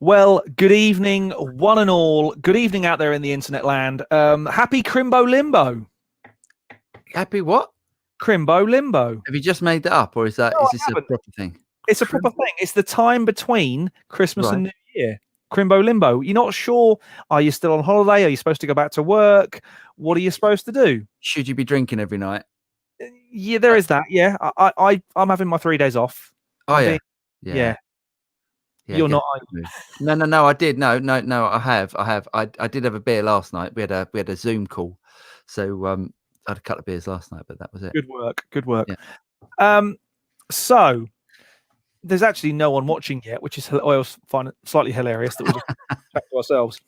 Well, good evening, one and all. Good evening out there in the internet land. Happy Chrimbo-Limbo. Happy what? Chrimbo-Limbo. Have you just made that up, or is No, this I a haven't. proper thing? It's a proper thing. It's the time between Christmas Right. and New Year. Chrimbo-Limbo. You're not sure. Are you still on holiday? Are you supposed to go back to work? What are you supposed to do? Should you be drinking every night? Yeah, there is that. Yeah, I'm having my 3 days off. Oh, yeah. Yeah. Yeah, You're get not. No, I did. No, I have. I did have a beer last night. We had a Zoom call. So I had a couple of beers last night, but that was it. Good work. Good work. Yeah. So there's actually no one watching yet, which is I always find it slightly hilarious that we just chat to ourselves.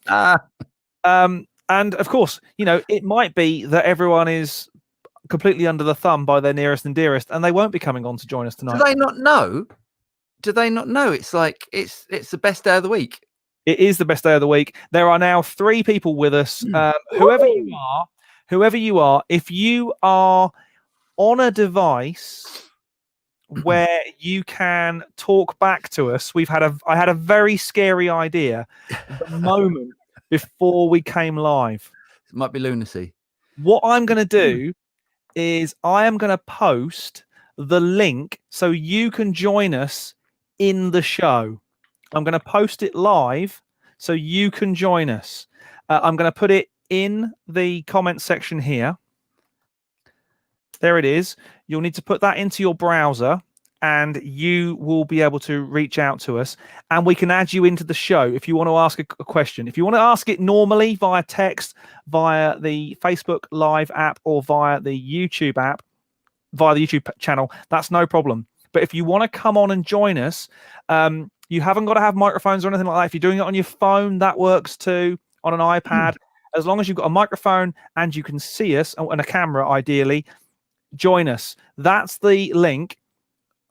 And of course, it might be that everyone is completely under the thumb by their nearest and dearest, and they won't be coming on to join us tonight. Do they not know? It's like it's the best day of the week. It is the best day of the week. There are now 3 people with us. Whoever you are, if you are on a device where you can talk back to us, I had a very scary idea the moment before we came live. It might be lunacy. What I'm going to do is I am going to post the link so you can join us in the show. I'm going to post it live so you can join us. I'm going to put it in the comment section here. There it is. You'll need to put that into your browser and you will be able to reach out to us and we can add you into the show if you want to ask a question. If you want to ask it normally via text, via the Facebook Live app or via the YouTube app, via the YouTube channel, that's no problem. But if you want to come on and join us, you haven't got to have microphones or anything like that. If you're doing it on your phone, that works too, on an iPad. As long as you've got a microphone and you can see us and a camera, ideally, join us. That's the link.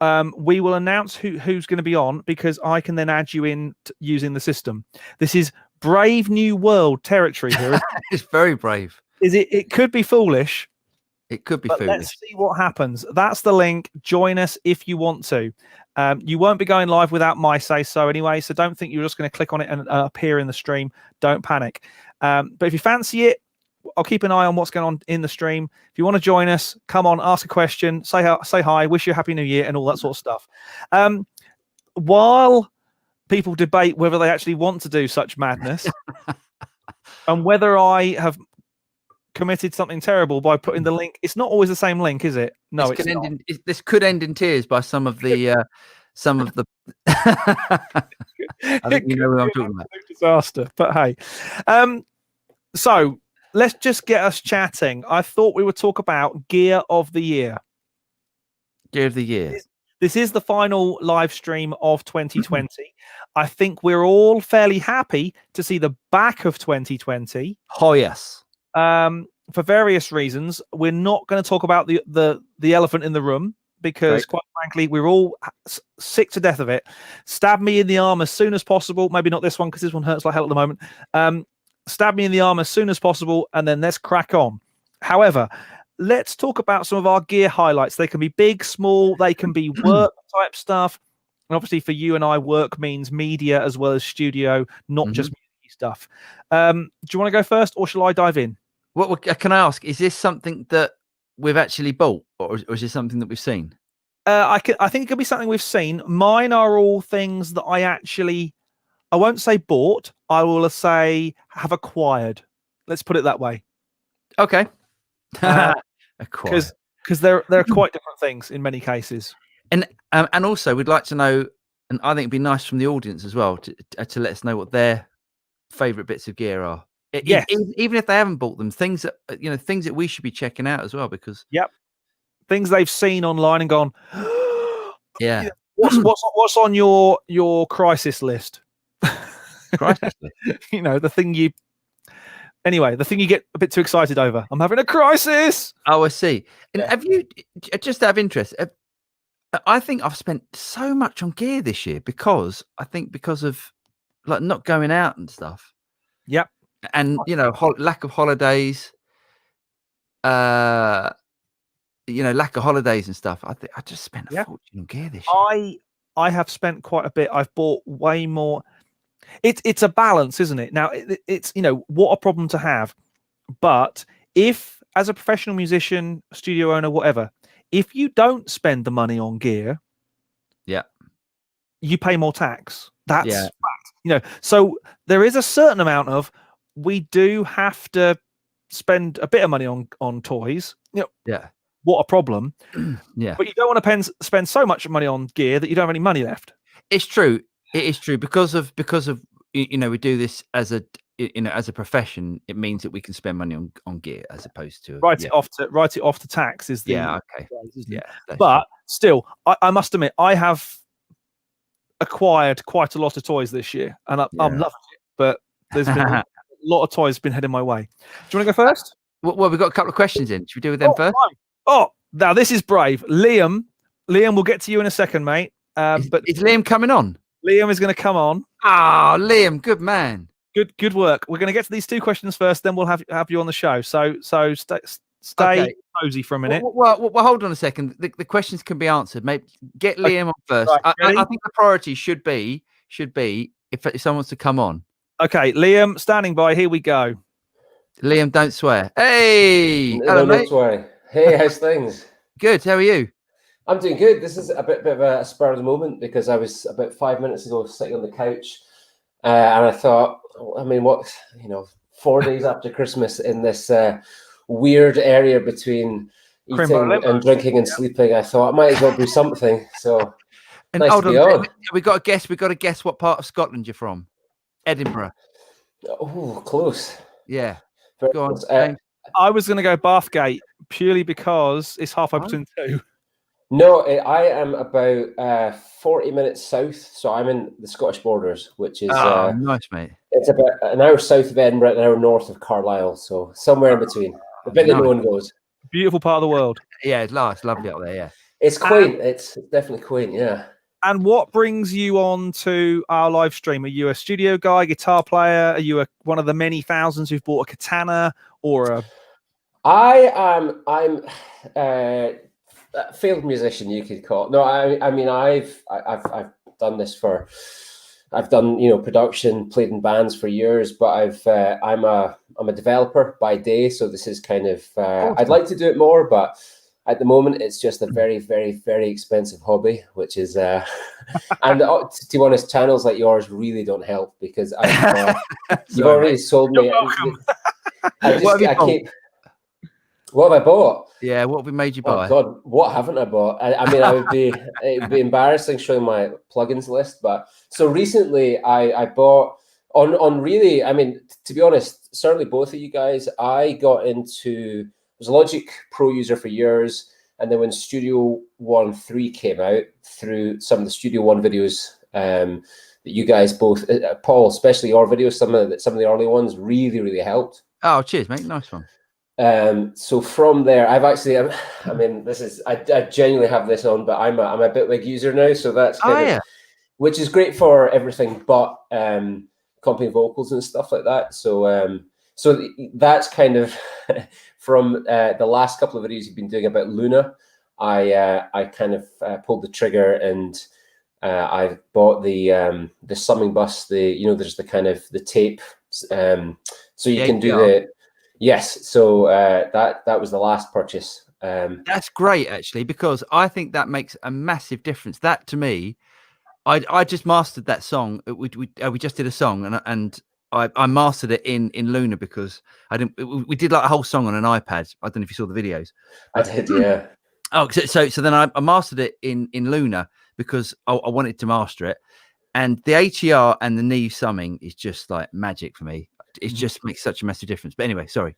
We will announce who's going to be on because I can then add you in using the system. This is brave new world territory here. It's very brave. It could be foolish. It could be foolish. Let's see what happens. That's the link. Join us if you want to. You won't be going live without my say so anyway, so don't think you're just going to click on it and appear in the stream. Don't panic. But if you fancy it, I'll keep an eye on what's going on in the stream. If you want to join us, come on, ask a question, say hi, wish you a happy new year and all that sort of stuff. While people debate whether they actually want to do such madness and whether I have committed something terrible by putting the link, it's not always the same link, is it? No, it's not. This could end in tears by some of the I think you know what I'm talking about. Disaster, but hey. So let's just get us chatting. I thought we would talk about Gear of the Year. Gear of the Year. This is the final live stream of 2020. I think we're all fairly happy to see the back of 2020. Oh, yes. For various reasons. We're not going to talk about the elephant in the room because, quite frankly, we're all sick to death of it. Stab me in the arm as soon as possible. Maybe not this one because this one hurts like hell at the moment. Stab me in the arm as soon as possible, and then let's crack on. However, let's talk about some of our gear highlights. They can be big, small, they can be work type stuff. And obviously for you and I, work means media as well as studio, not just music stuff. Do you want to go first or shall I dive in? What can I ask? Is this something that we've actually bought or is this something that we've seen? I think it could be something we've seen. Mine are all things that I won't say bought. I will say have acquired. Let's put it that way. Okay. Because they're quite different things in many cases. And also we'd like to know, and I think it'd be nice from the audience as well to let us know what their favourite bits of gear are. Yes. Even if they haven't bought them, things that we should be checking out as well because things they've seen online and gone. Yeah. What's on your crisis list? Crisis list. The thing you get a bit too excited over. I'm having a crisis. Oh, I see. And have you, just out of interest, I think I've spent so much on gear this year because of like not going out and stuff. Yep. And lack of holidays. Lack of holidays and stuff. I just spent a fortune on gear this year. I have spent quite a bit. I've bought way more. It's a balance, isn't it? Now it's what a problem to have, but if as a professional musician, studio owner, whatever, if you don't spend the money on gear, Yeah. you pay more tax. That's Yeah. fact. So there is a certain amount of we do have to spend a bit of money on toys. Yeah. What a problem. Yeah. But you don't want to spend so much money on gear that you don't have any money left. It's true. It is true because of we do this as a as a profession. It means that we can spend money on gear as opposed to Write it off to tax is the okay. phrase, Yeah, but still, I must admit, I have acquired quite a lot of toys this year, and I'm loving it. But there's been a lot of toys been heading my way. Do you want to go first? Well, we've got a couple of questions in. Should we do with them first? Fine. Oh, now this is brave, Liam. Liam, we'll get to you in a second, mate. But is Liam coming on? Liam is going to come on. Ah, Liam, good man. Good work. We're going to get to these two questions first, then we'll have you on the show. So stay cozy for a minute. Well, hold on a second. The questions can be answered. Maybe get Liam on first. Right, I think the priority should be if someone wants to come on. Okay, Liam, standing by. Here we go. Liam, don't swear. Hey, hello, mate. Don't swear. Hey, how's things? Good. How are you? I'm doing good. This is a bit of a spur of the moment because I was about 5 minutes ago sitting on the couch, and I thought, I mean, 4 days after Christmas in this weird area between eating and drinking and sleeping, I thought I might as well do something. So and nice to be on. We got to guess what part of Scotland you're from. Edinburgh. Oh, close. Yeah. Very Go on. close. I was going to go Bathgate purely because it's halfway between two. No, I am about 40 minutes south, so I'm in the Scottish borders, which is nice, mate. It's about an hour south of Edinburgh, an hour north of Carlisle, so somewhere in between. The bit that no one goes. Beautiful part of the world. Yeah, it's lovely up there. Yeah, it's quaint. It's definitely quaint. Yeah. And what brings you on to our live stream? Are you a studio guy, guitar player? Are you one of the many thousands who've bought a Katana or a? I'm a failed musician, you could call it. No, I mean I've done this for. I've done production, played in bands for years, but I'm a developer by day, so this is kind of awesome. I'd like to do it more, but at the moment it's just a very, very, very expensive hobby, which is and to be honest, channels like yours really don't help because you've already sold me. What have I bought? Yeah, what have we made you buy? Oh God, what haven't I bought? I mean, it would be embarrassing showing my plugins list. But so recently, I bought on really. I mean, to be honest, certainly both of you guys. I was a Logic Pro user for years, and then when Studio One 3 came out, through some of the Studio One videos that you guys both, Paul, especially your videos, some of the early ones really, really helped. Oh, cheers, mate. Nice one. So from there, I've actually, I mean, I genuinely have this on, but I'm a Bitwig user now, so that's which is great for everything but comping vocals and stuff like that. So that's kind of from the last couple of videos you've been doing about Luna. I kind of pulled the trigger and I bought the summing bus. There's the kind of the tape, so you can do the. Yes, so that was the last purchase. That's great, actually, because I think that makes a massive difference. That to me, I just mastered that song. We just did a song, and I mastered it in Luna because we did like a whole song on an iPad. I don't know if you saw the videos. I did, yeah. Oh, so then I mastered it in Luna because I wanted to master it, and the HER and the Neve summing is just like magic for me. It just makes such a massive difference. But anyway, sorry.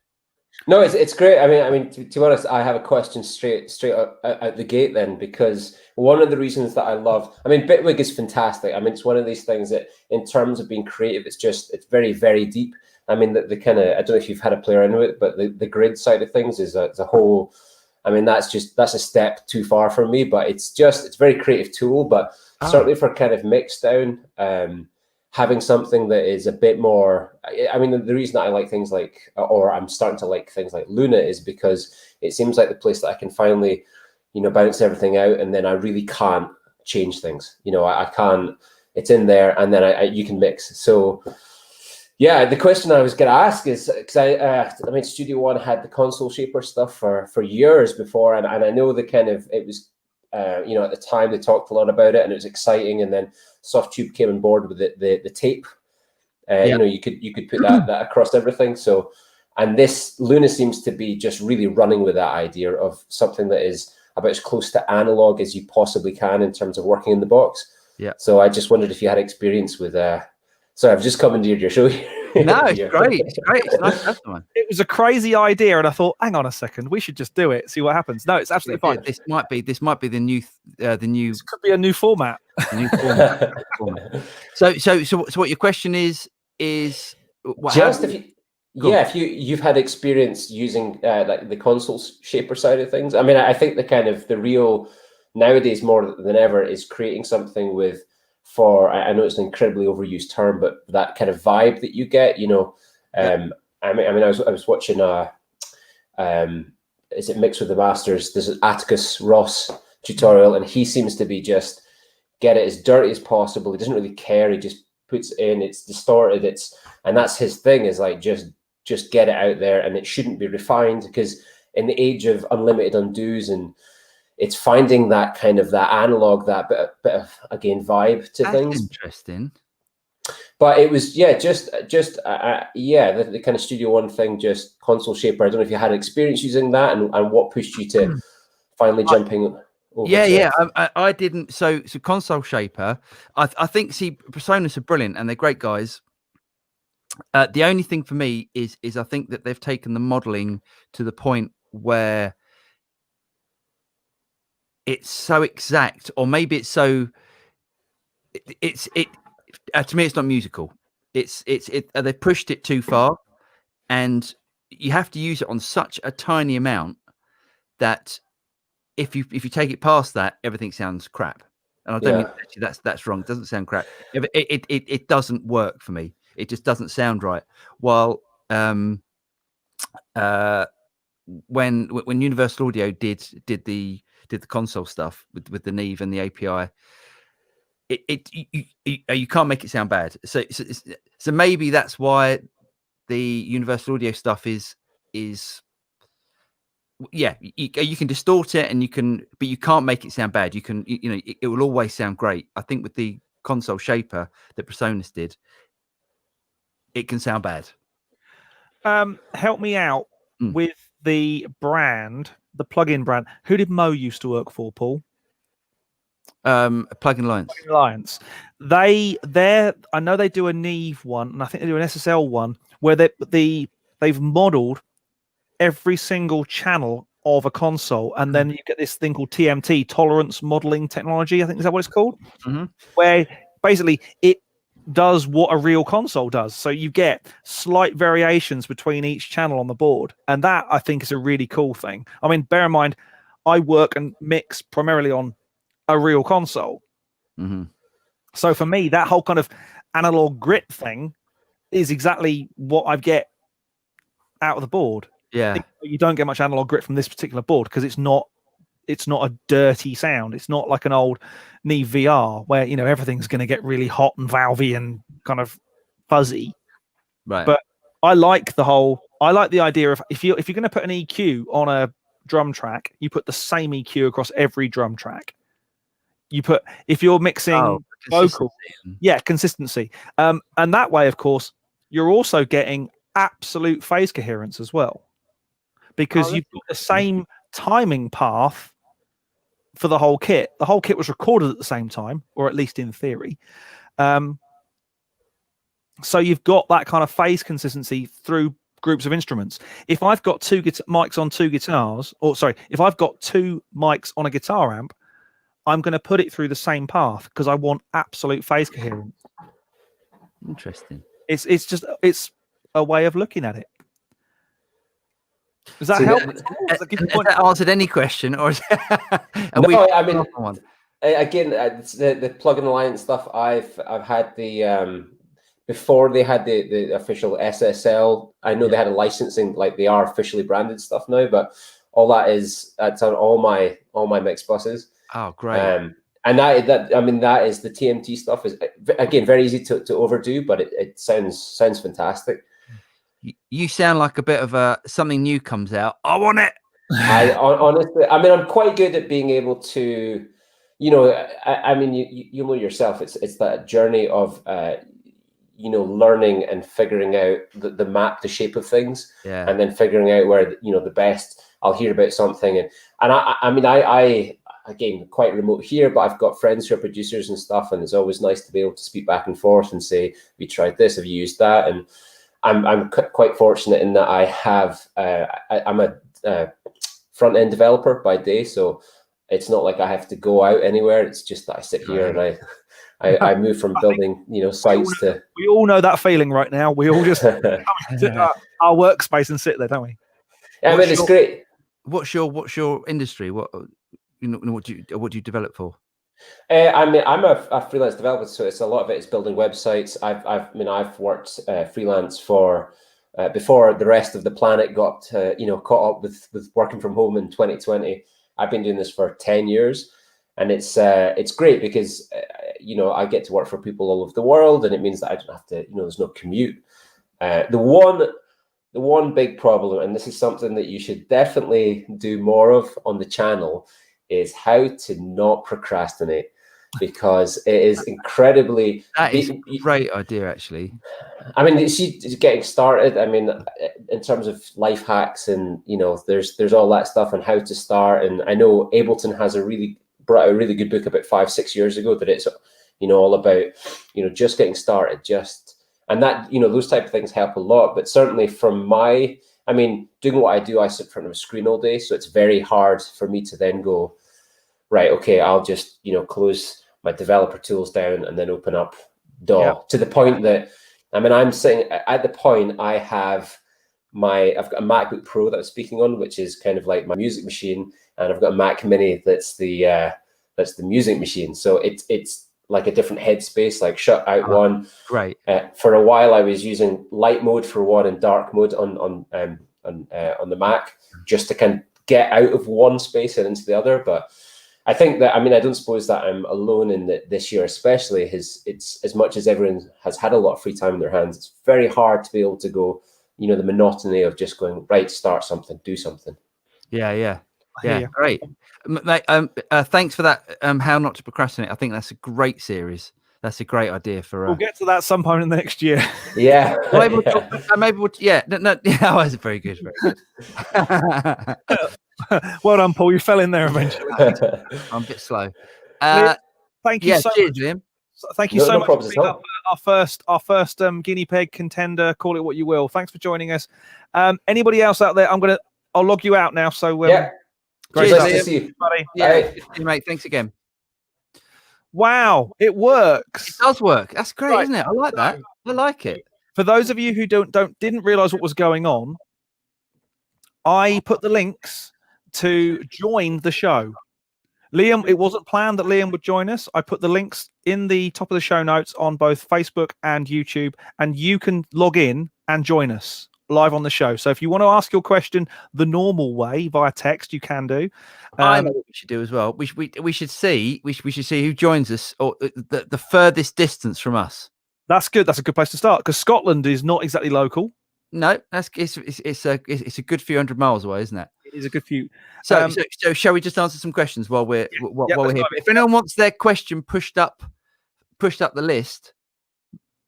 No, it's great. I mean, to be honest, I have a question straight out the gate then, because one of the reasons that I love, I mean, Bitwig is fantastic. I mean, it's one of these things that in terms of being creative, it's very, very deep. I mean, the kind of, I don't know if you've had a play around with it, but the grid side of things is a whole, I mean, that's a step too far for me, but it's a very creative tool, but certainly for kind of mix down, having something that is a bit more, I mean, the reason that I like things like, or I'm starting to like things like Luna is because it seems like the place that I can finally, bounce everything out, and then I really can't change things. I can't, it's in there, and then you can mix. So yeah, the question I was going to ask is, because I mean, Studio One had the console shaper stuff for years before, and I know the kind of, it was, you know, at the time they talked a lot about it and it was exciting, and then Softtube came on board with the tape. You know, you could put that across everything. So, and this Luna seems to be just really running with that idea of something that is about as close to analog as you possibly can in terms of working in the box. Yeah. So I just wondered if you had experience with. Sorry, I've just commandeered your show here. No, it's great. It's great. It's nice to have someone. It was a crazy idea, and I thought, hang on a second, we should just do it, see what happens. No, it's absolutely fine. This might be the new This could be a new format. New format. So what your question is what just if you, if you've had experience using like the console shaper side of things. I mean, I think the real nowadays more than ever is creating something with, I know it's an incredibly overused term, but that kind of vibe that you get, you know. I mean, I was watching is it Mix with the Masters? There's an Atticus Ross tutorial, and he seems to be just get it as dirty as possible. He doesn't really care. He just puts it in. It's distorted. And that's his thing, is like just get it out there, and it shouldn't be refined, because in the age of unlimited undos, and it's finding that kind of that analog, that bit of again vibe to things. Interesting. But it was the kind of Studio One thing, just console shaper. I don't know if you had experience using that, and what pushed you to finally jumping over. I didn't. So console shaper. I think Presonus are brilliant and they're great guys. The only thing for me is I think that they've taken the modeling to the point where it's so exact, or maybe it's so to me it's not musical. They've pushed it too far, and you have to use it on such a tiny amount that if you take it past that, everything sounds crap. And I don't mean actually that's wrong. It doesn't sound crap. It doesn't work for me. It just doesn't sound right. While when Universal Audio did the console stuff with the Neve and the API, you can't make it sound bad. So maybe that's why the Universal Audio stuff is you can distort it, and but you can't make it sound bad. It will always sound great. I think with the console shaper that Presonus did, it can sound bad. Help me out with the brand, the plugin brand. Who did Mo used to work for, Paul? Plugin Alliance. Plugin Alliance. I know they do a Neve one, and I think they do an SSL one, where they've modeled every single channel of a console, and then you get this thing called TMT, tolerance modeling technology. I think is that what it's called? Where basically it does what a real console does. So you get slight variations between each channel on the board, and that I think is a really cool thing. I mean, bear in mind, I work and mix primarily on a real console. So for me, that whole kind of analog grit thing is exactly what I get out of the board. Yeah, you don't get much analog grit from this particular board because it's not a dirty sound. It's not like an old Neve VR where everything's going to get really hot and valvey and kind of fuzzy. Right. But I like the idea of if you're going to put an EQ on a drum track, you put the same EQ across every drum track. If you're mixing vocal, consistency. And that way, of course, you're also getting absolute phase coherence as well, because you've got the same timing path for the whole kit. The whole kit was recorded at the same time, or at least in theory. So you've got that kind of phase consistency through groups of instruments. If I've got two mics on two guitars, if I've got two mics on a guitar amp, I'm going to put it through the same path because I want absolute phase coherence. Interesting. It's a way of looking at it. Does that help? Has that answered any question, or is I mean, again, the Plugin Alliance stuff. I've had the before they had the official SSL. I know they had a licensing, like they are officially branded stuff now, but all that's on all my mix buses. Oh, great! And that I mean, that is the TMT stuff is, again, very easy to overdo, but it sounds fantastic. You sound like a bit of something new comes out. I want it. I honestly, I mean, I'm quite good at being able to, you know, I mean, you know yourself, it's that journey of, you know, learning and figuring out the map, the shape of things, Yeah. and then figuring out where, you know, the best. I'll hear about something, and I mean, I again, quite remote here, but I've got friends who are producers and stuff, and it's always nice to be able to speak back and forth and say, we tried this, have you used that? And I'm quite fortunate in that I have, I'm a front end developer by day, so it's not like I have to go out anywhere. It's just that I sit here and I move from building, you know, sites to. We all know that feeling right now. We all just sit our workspace and sit there, don't we? I mean, it's great. What's your industry? What do you develop for? I mean, I'm a freelance developer, so it's a lot of it is building websites. I've worked freelance for before the rest of the planet got you know, caught up with working from home in 2020. I've been doing this for 10 years, and it's great because you know, I get to work for people all over the world, and it means that I don't have to, you know, there's no commute. The one big problem, and this is something that you should definitely do more of on the channel, is how to not procrastinate, because it is incredibly. That is a great idea, actually. I mean, it's getting started. I mean, in terms of life hacks, and you know, there's all that stuff on how to start. And I know Ableton has brought out a really good book about 5-6 years ago that it's, you know, all about, you know, just getting started, and that, you know, those type of things help a lot. But certainly I mean, doing what I do, I sit in front of a screen all day, so it's very hard for me to then go, right, okay, I'll just, you know, close my developer tools down and then open up DAW, to the point that, I mean, I'm sitting at the point I've got a MacBook Pro that I'm speaking on, which is kind of like my music machine, and I've got a Mac Mini that's the music machine. So it's like a different headspace, like shut out one. Great. For a while, I was using light mode for one and dark mode on the Mac, just to kind of get out of one space and into the other. But I think that, I mean, I don't suppose that I'm alone in that this year, especially. It's as much as everyone has had a lot of free time in their hands, it's very hard to be able to go, you know, the monotony of just going, right, start something, do something. Yeah. Great, mate. Thanks for that. How not to procrastinate. I think that's a great series. That's a great idea for. We'll get to that some point in the next year. Yeah. Maybe we'll. Yeah. No. Yeah. That was very good. Very good. Well done, Paul. You fell in there eventually. I'm a bit slow. Thank you so much. Liam. Thank you so much for being our first guinea pig contender. Call it what you will. Thanks for joining us. Anybody else out there? I'll log you out now. So yeah. Great nice to see you, buddy. Yeah, mate. Thanks again. Wow, it works. It does work. That's great, isn't it? I like that. I like it. For those of you who didn't realize what was going on, I put the links to join the show. Liam, it wasn't planned that Liam would join us. I put the links in the top of the show notes on both Facebook and YouTube, and you can log in and join us live on the show. So if you want to ask your question the normal way via text, you can do. I know what we should do as well. We should see who joins us, or the furthest distance from us. That's good. That's a good place to start, because Scotland is not exactly local. No, it's a good few hundred miles away, isn't it? It is a good few. So shall we just answer some questions while we're here? If anyone wants their question pushed up the list,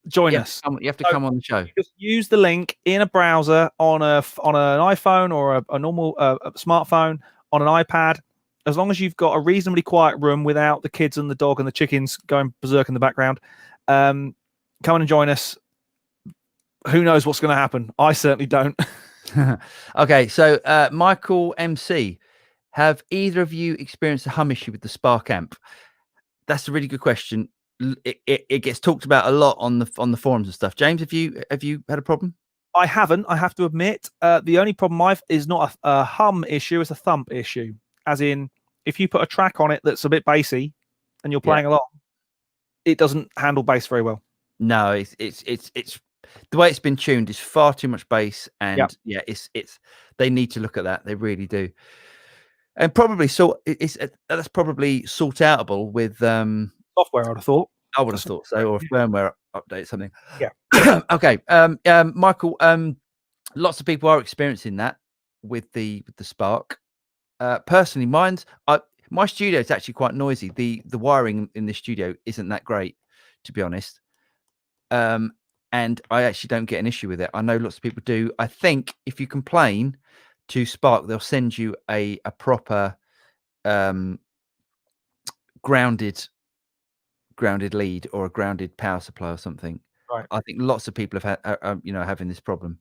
join us. You have to come on the show. Just use the link in a browser on an iPhone or a normal smartphone, on an iPad. As long as you've got a reasonably quiet room without the kids and the dog and the chickens going berserk in the background, come on and join us. Who knows what's going to happen? I certainly don't. Okay, so Michael MC, have either of you experienced a hum issue with the Spark amp? That's a really good question. It gets talked about a lot on the forums and stuff. James, have you had a problem? I haven't. I have to admit, the only problem is not a hum issue; it's a thump issue. As in, if you put a track on it that's a bit bassy, and you're playing along, it doesn't handle bass very well. No, it's the way it's been tuned is far too much bass, and it's they need to look at that. They really do. And probably that's probably sort outable with Software, I'd have thought. I would have thought so, or a firmware update, something. Yeah. Okay. Michael, lots of people are experiencing that with the Spark. Personally, my studio is actually quite noisy. The wiring in the studio isn't that great, to be honest. And I actually don't get an issue with it. I know lots of people do. I think if you complain to Spark, they'll send you a proper grounded lead or a grounded power supply or something. Right. I think lots of people have had, having this problem.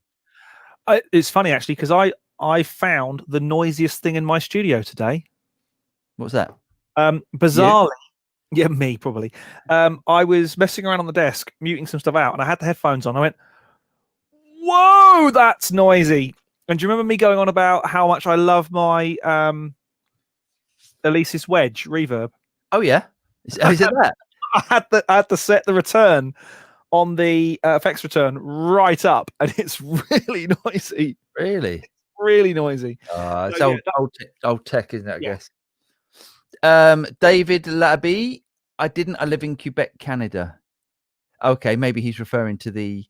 It's funny actually because I found the noisiest thing in my studio today. What's that? Bizarrely, yeah, me probably. I was messing around on the desk, muting some stuff out, and I had the headphones on. I went, "Whoa, that's noisy!" And do you remember me going on about how much I love my Alesis Wedge reverb? Oh yeah, is it that? I had to set the return on the effects return right up, and it's really noisy. Really, really noisy. It's So, old tech, isn't it? I Yeah. guess. David Labby, I live in Quebec, Canada. Okay, maybe he's referring to the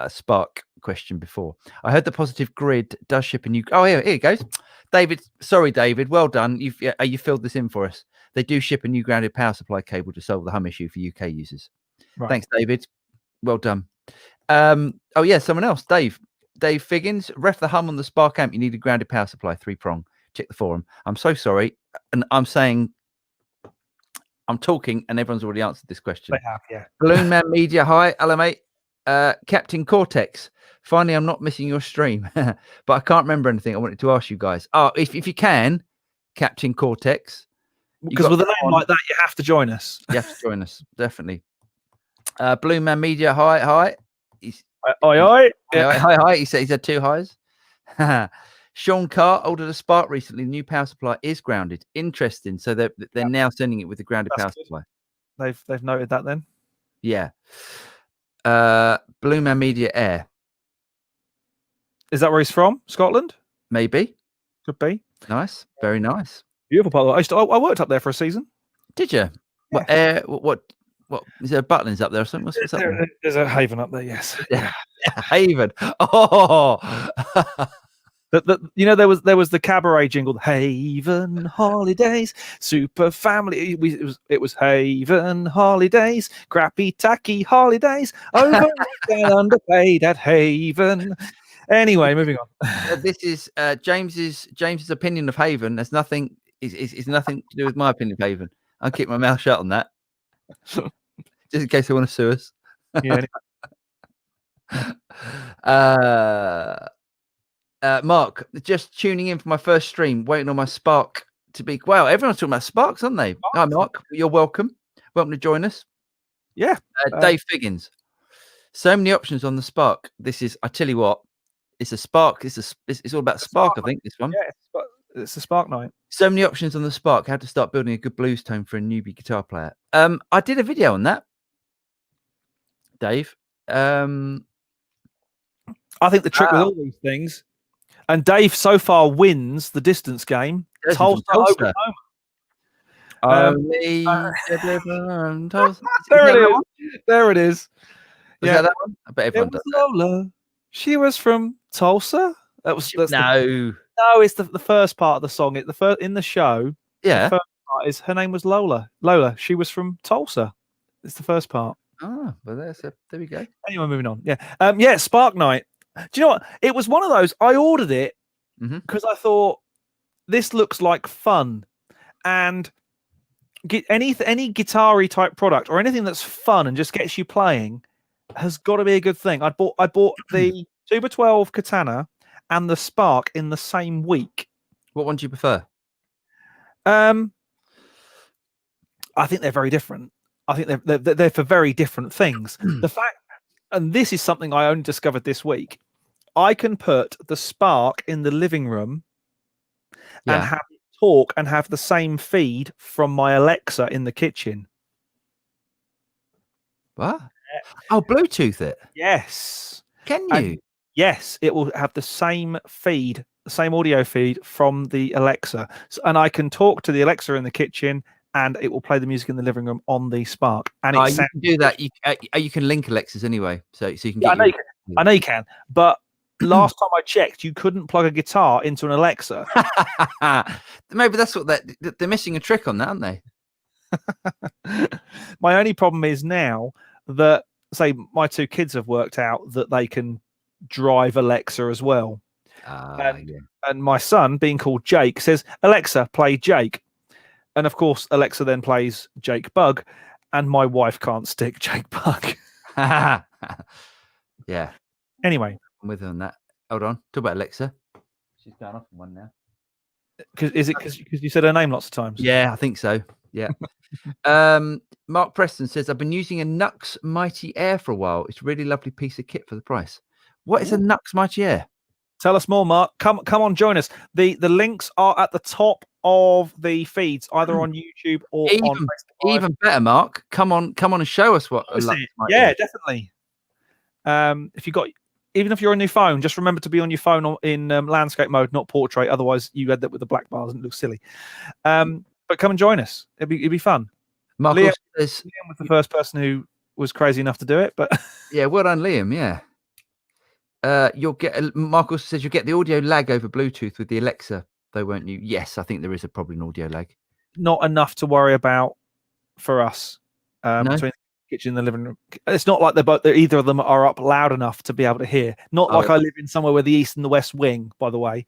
Spark question before. I heard the Positive Grid does ship a new. Oh, here it goes. David, sorry, David. Well done. You filled this in for us. They do ship a new grounded power supply cable to solve the hum issue for UK users. Right. Thanks, David. Well done. Oh yeah, someone else. Dave Figgins, ref the hum on the Spark amp. You need a grounded power supply, 3-prong. Check the forum. I'm so sorry, and I'm talking, and everyone's already answered this question. They have, yeah. Balloon Man Media, hi, hello mate. Captain Cortex, finally I'm not missing your stream, but I can't remember anything I wanted to ask you guys. Oh, if you can, Captain Cortex, because with a name like that, you have to join us. You have to join us, definitely. Balloon Man Media, hi. Hi. Yeah. Hi. He said he's had 2 highs. Sean Carr ordered a Spark recently. The new power supply is grounded. Interesting. So they're now sending it with the grounded power supply. They've noted that then. Yeah. Blue Man Media Air. Is that where he's from? Scotland? Maybe. Could be. Nice. Very nice. Beautiful part. I worked up there for a season. Did you? Yeah. What is there? Butlins up there or something? What's up there? There's a haven up there. Yes. Yeah. Haven. Oh. There was the cabaret jingle, Haven Holidays, Super Family. It was Haven Holidays, crappy tacky holidays, overworked and underpaid at Haven. Anyway, moving on. This is James's opinion of Haven. There's nothing. It's nothing to do with my opinion of Haven. I'll keep my mouth shut on that, just in case they want to sue us. Yeah. Mark, just tuning in for my first stream, waiting on my Spark to be. Wow, everyone's talking about Sparks, aren't they? Hi, Mark. You're welcome. Welcome to join us. Yeah. Dave Figgins. So many options on the Spark. This is, I tell you what, it's a Spark. It's all about Spark, I think, this one. Yeah, it's a Spark night. So many options on the Spark. How to start building a good blues tone for a newbie guitar player. I did a video on that, Dave. I think the trick with all these things, and Dave so far wins the distance game. Tulsa, Oklahoma. There it is. Yeah, that one. I bet everyone does that. Lola. She was from Tulsa. It's the first part of the song. The first in the show. Yeah. The first part is her name was Lola. Lola. She was from Tulsa. It's the first part. Oh, well, there we go. Anyway, moving on. Yeah. Spark Night. Do you know what? It was one of those. I ordered it because I thought this looks like fun, and any guitar-y type product or anything that's fun and just gets you playing has got to be a good thing. I bought the Tuba 12 Katana and the Spark in the same week. What one do you prefer? I think they're very different. I think they're for very different things. The fact, and this is something I only discovered this week, I can put the Spark in the living room and have it talk and have the same feed from my Alexa in the kitchen. What? Oh, Bluetooth it? Yes. Can you? Yes, it will have the same feed the same audio feed from the Alexa, and I can talk to the Alexa in the kitchen, and it will play the music in the living room on the Spark. And it you can do that. You can link Alexas anyway, so you can get. I know you can, but last time I checked, you couldn't plug a guitar into an Alexa. Maybe that's what they're missing a trick on that, aren't they? My only problem is now that, say, my two kids have worked out that they can drive Alexa as well. And my son, being called Jake, says, Alexa, play Jake. And of course, Alexa then plays Jake Bug, and my wife can't stick Jake Bug. Yeah. Anyway. I'm with her on that. Hold on. Talk about Alexa. She's going off on one now. Is it because you said her name lots of times? Yeah, I think so. Yeah. Mark Preston says, I've been using a Nux Mighty Air for a while. It's a really lovely piece of kit for the price. What is a Nux Mighty Air? Tell us more, Mark. Come on, join us. The links are at the top of the feeds, either on YouTube or on Facebook. Even better, Mark. Come on and show us what a Nux Mighty Air. Definitely. Even if you're on your phone, just remember to be on your phone in landscape mode, not portrait. Otherwise, you end up with the black bars and it looks silly. But come and join us. It'd be fun. Liam was the first person who was crazy enough to do it, but yeah, well done, Liam. Yeah. You'll get. Mark also says you'll get the audio lag over Bluetooth with the Alexa, though, won't you? Yes, I think there is probably an audio lag. Not enough to worry about for us. No? Between the kitchen and the living room, it's not like either of them are up loud enough to be able to hear. Not like I live in somewhere with the east and the west wing, by the way.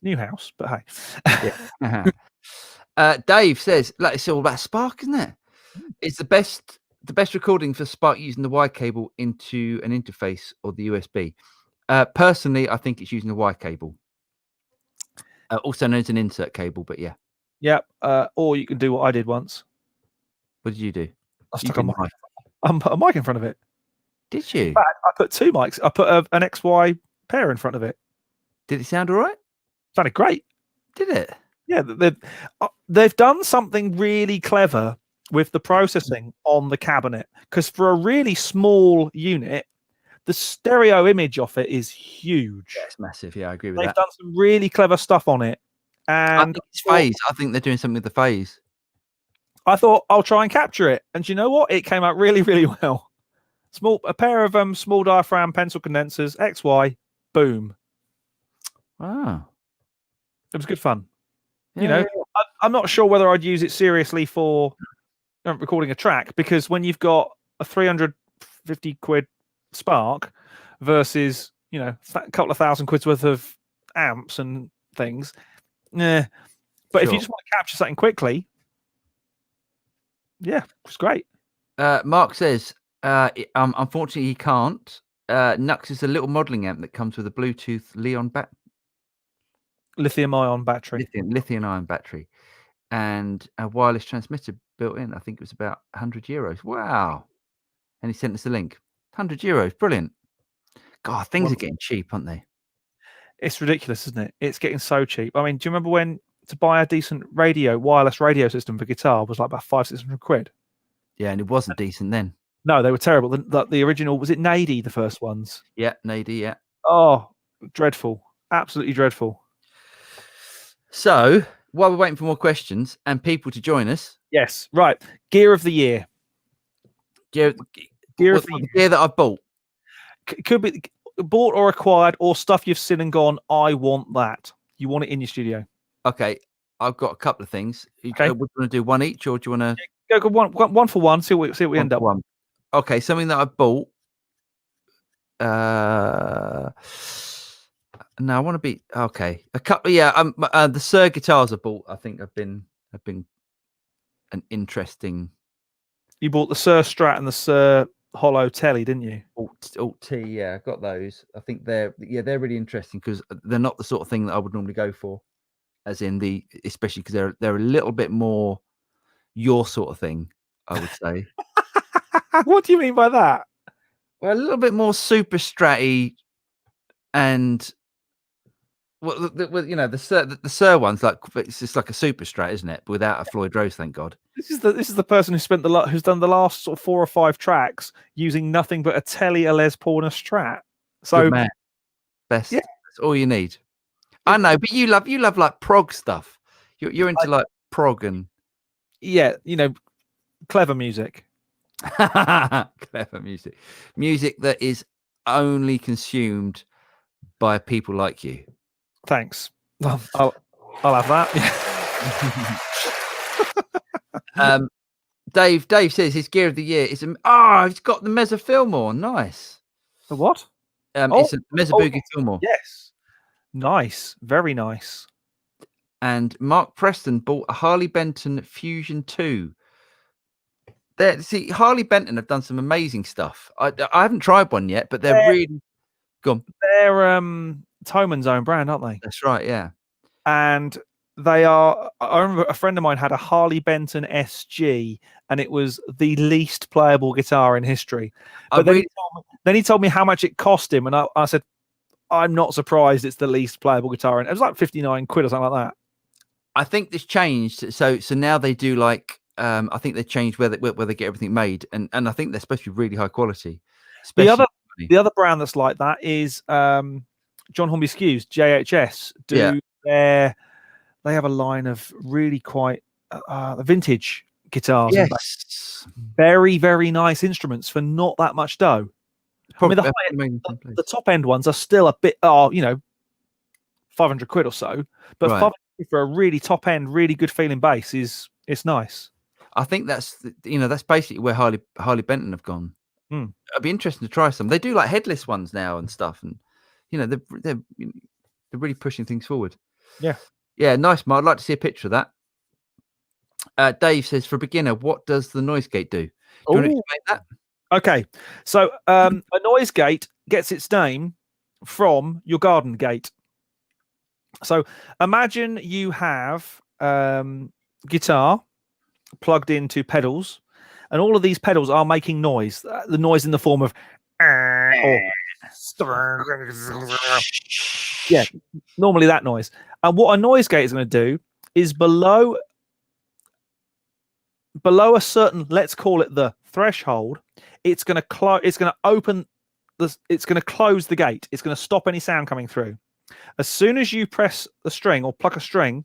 New house, but hey. Yeah. Dave says, like, it's all about Spark, isn't it? It's the best recording for Spark using the Y cable into an interface or the USB. Personally, I think it's using the Y cable, also known as an insert cable. But yeah. Yep. Or you can do what I did once. What did you do? I stuck a mic in front of it. Did you? In fact, I put two mics. I put an XY pair in front of it. Did it sound all right? Sounded great. Did it? Yeah. They've done something really clever with the processing on the cabinet, because for a really small unit, the stereo image of it is huge. Yeah, it's massive. Yeah, I agree with that. They've done some really clever stuff on it. And I think it's phase. I think they're doing something with the phase. I thought I'll try and capture it, and you know what? It came out really, really well. A pair of small diaphragm pencil condensers, XY, boom. Wow, it was good fun. Yeah. I'm not sure whether I'd use it seriously for recording a track, because when you've got a 350 quid Spark versus a couple of £1,000 worth of amps and things, but if you just want to capture something quickly. Yeah, it's great. Mark says, unfortunately, he can't. Nux is a little modeling amp that comes with a Bluetooth lithium-ion battery. Lithium-ion battery, and a wireless transmitter built in. I think it was about €100. Wow! And he sent us a link. €100, brilliant. God, things are getting cheap, aren't they? It's ridiculous, isn't it? It's getting so cheap. I mean, do you remember when to buy a decent wireless radio system for guitar was like about £500-600? Yeah, and it wasn't decent then. No, they were terrible. The original, was it Nady, the first ones? Yeah, Nady, yeah. Oh, dreadful. Absolutely dreadful. So, while we're waiting for more questions and people to join us. Yes, right. Gear of the year. Gear of the year that I bought. Could be bought or acquired, or stuff you've seen and gone, I want that. You want it in your studio. Okay, I've got a couple of things. Okay. Would you want to do one each, or do you want to go one for one? See what we end up with. Okay, something that I bought. No, I want to be okay. A couple, yeah. The Sir guitars I bought, I think have been an interesting. You bought the Sir Strat and the Sir Hollow Telly, didn't you? Alt T, yeah, I got those. I think they're really interesting, because they're not the sort of thing that I would normally go for, as in especially because they're a little bit more your sort of thing, I would say. What do you mean by that? Well, a little bit more super stratty, and the Sir one's like, it's just like a super strat, isn't it? But without a Floyd Rose, thank God. This is the person who's done the last sort of 4 or 5 tracks using nothing but a Telly, a Les Paul, and a Strat. So good man. Best That's all you need. I know, but you love like prog stuff. You're into like prog and Yeah, clever music. clever music that is only consumed by people like you. Thanks. I'll have that. Dave says his gear of the year is he's got the Mezza Fillmore. Nice. The what? It's a Mezza Boogie Fillmore. Yes. Nice. Very nice. And Mark Preston bought a Harley Benton Fusion 2. See, Harley Benton have done some amazing stuff. I haven't tried one yet, but they're really gone. They're Toman's own brand, aren't they? That's right, yeah. And they are. I remember a friend of mine had a Harley Benton SG, and it was the least playable guitar in history. But then he told me how much it cost him, and I said, I'm not surprised it's the least playable guitar, and it was like 59 quid or something like that. I think this changed. So now they do like. I think they changed where they get everything made, and I think they're supposed to be really high quality. The other brand that's like that is John Hornby Skews, JHS. They have a line of really quite vintage guitars. Yes. Very, very nice instruments for not that much dough. Probably the top end ones are still a bit, 500 quid or so, but 500 for a really top end, really good feeling bass it's nice. I think that's basically where Harley Benton have gone. It'd be interesting to try some. They do like headless ones now and stuff, and they're really pushing things forward. Yeah, nice, Mark. I'd like to see a picture of that. Dave says, for a beginner, what does the noise gate do? Do you want to explain that? Okay, so a noise gate gets its name from your garden gate. So imagine you have guitar plugged into pedals, and all of these pedals are making noise. The noise in the form of normally that noise. And what a noise gate is going to do is below a certain, let's call it the threshold, it's going to close. It's going to open this. It's going to close the gate. It's going to stop any sound coming through. As soon as you press the string or pluck a string,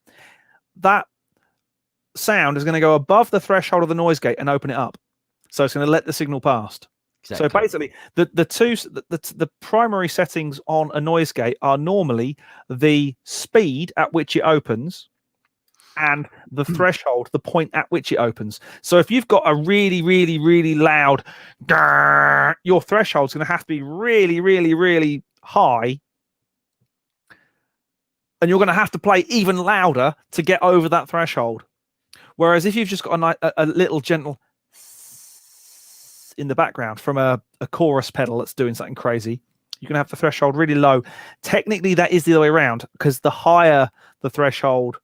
that sound is going to go above the threshold of the noise gate and open it up. So it's going to let the signal past. Exactly. So basically, the primary settings on a noise gate are normally the speed at which it opens and the threshold, the point at which it opens. So if you've got a really, really, really loud, your threshold is going to have to be really, really, really high. And you're going to have to play even louder to get over that threshold. Whereas if you've just got a little gentle in the background from a chorus pedal that's doing something crazy, you can have the threshold really low. Technically, that is the other way around, because the higher the threshold,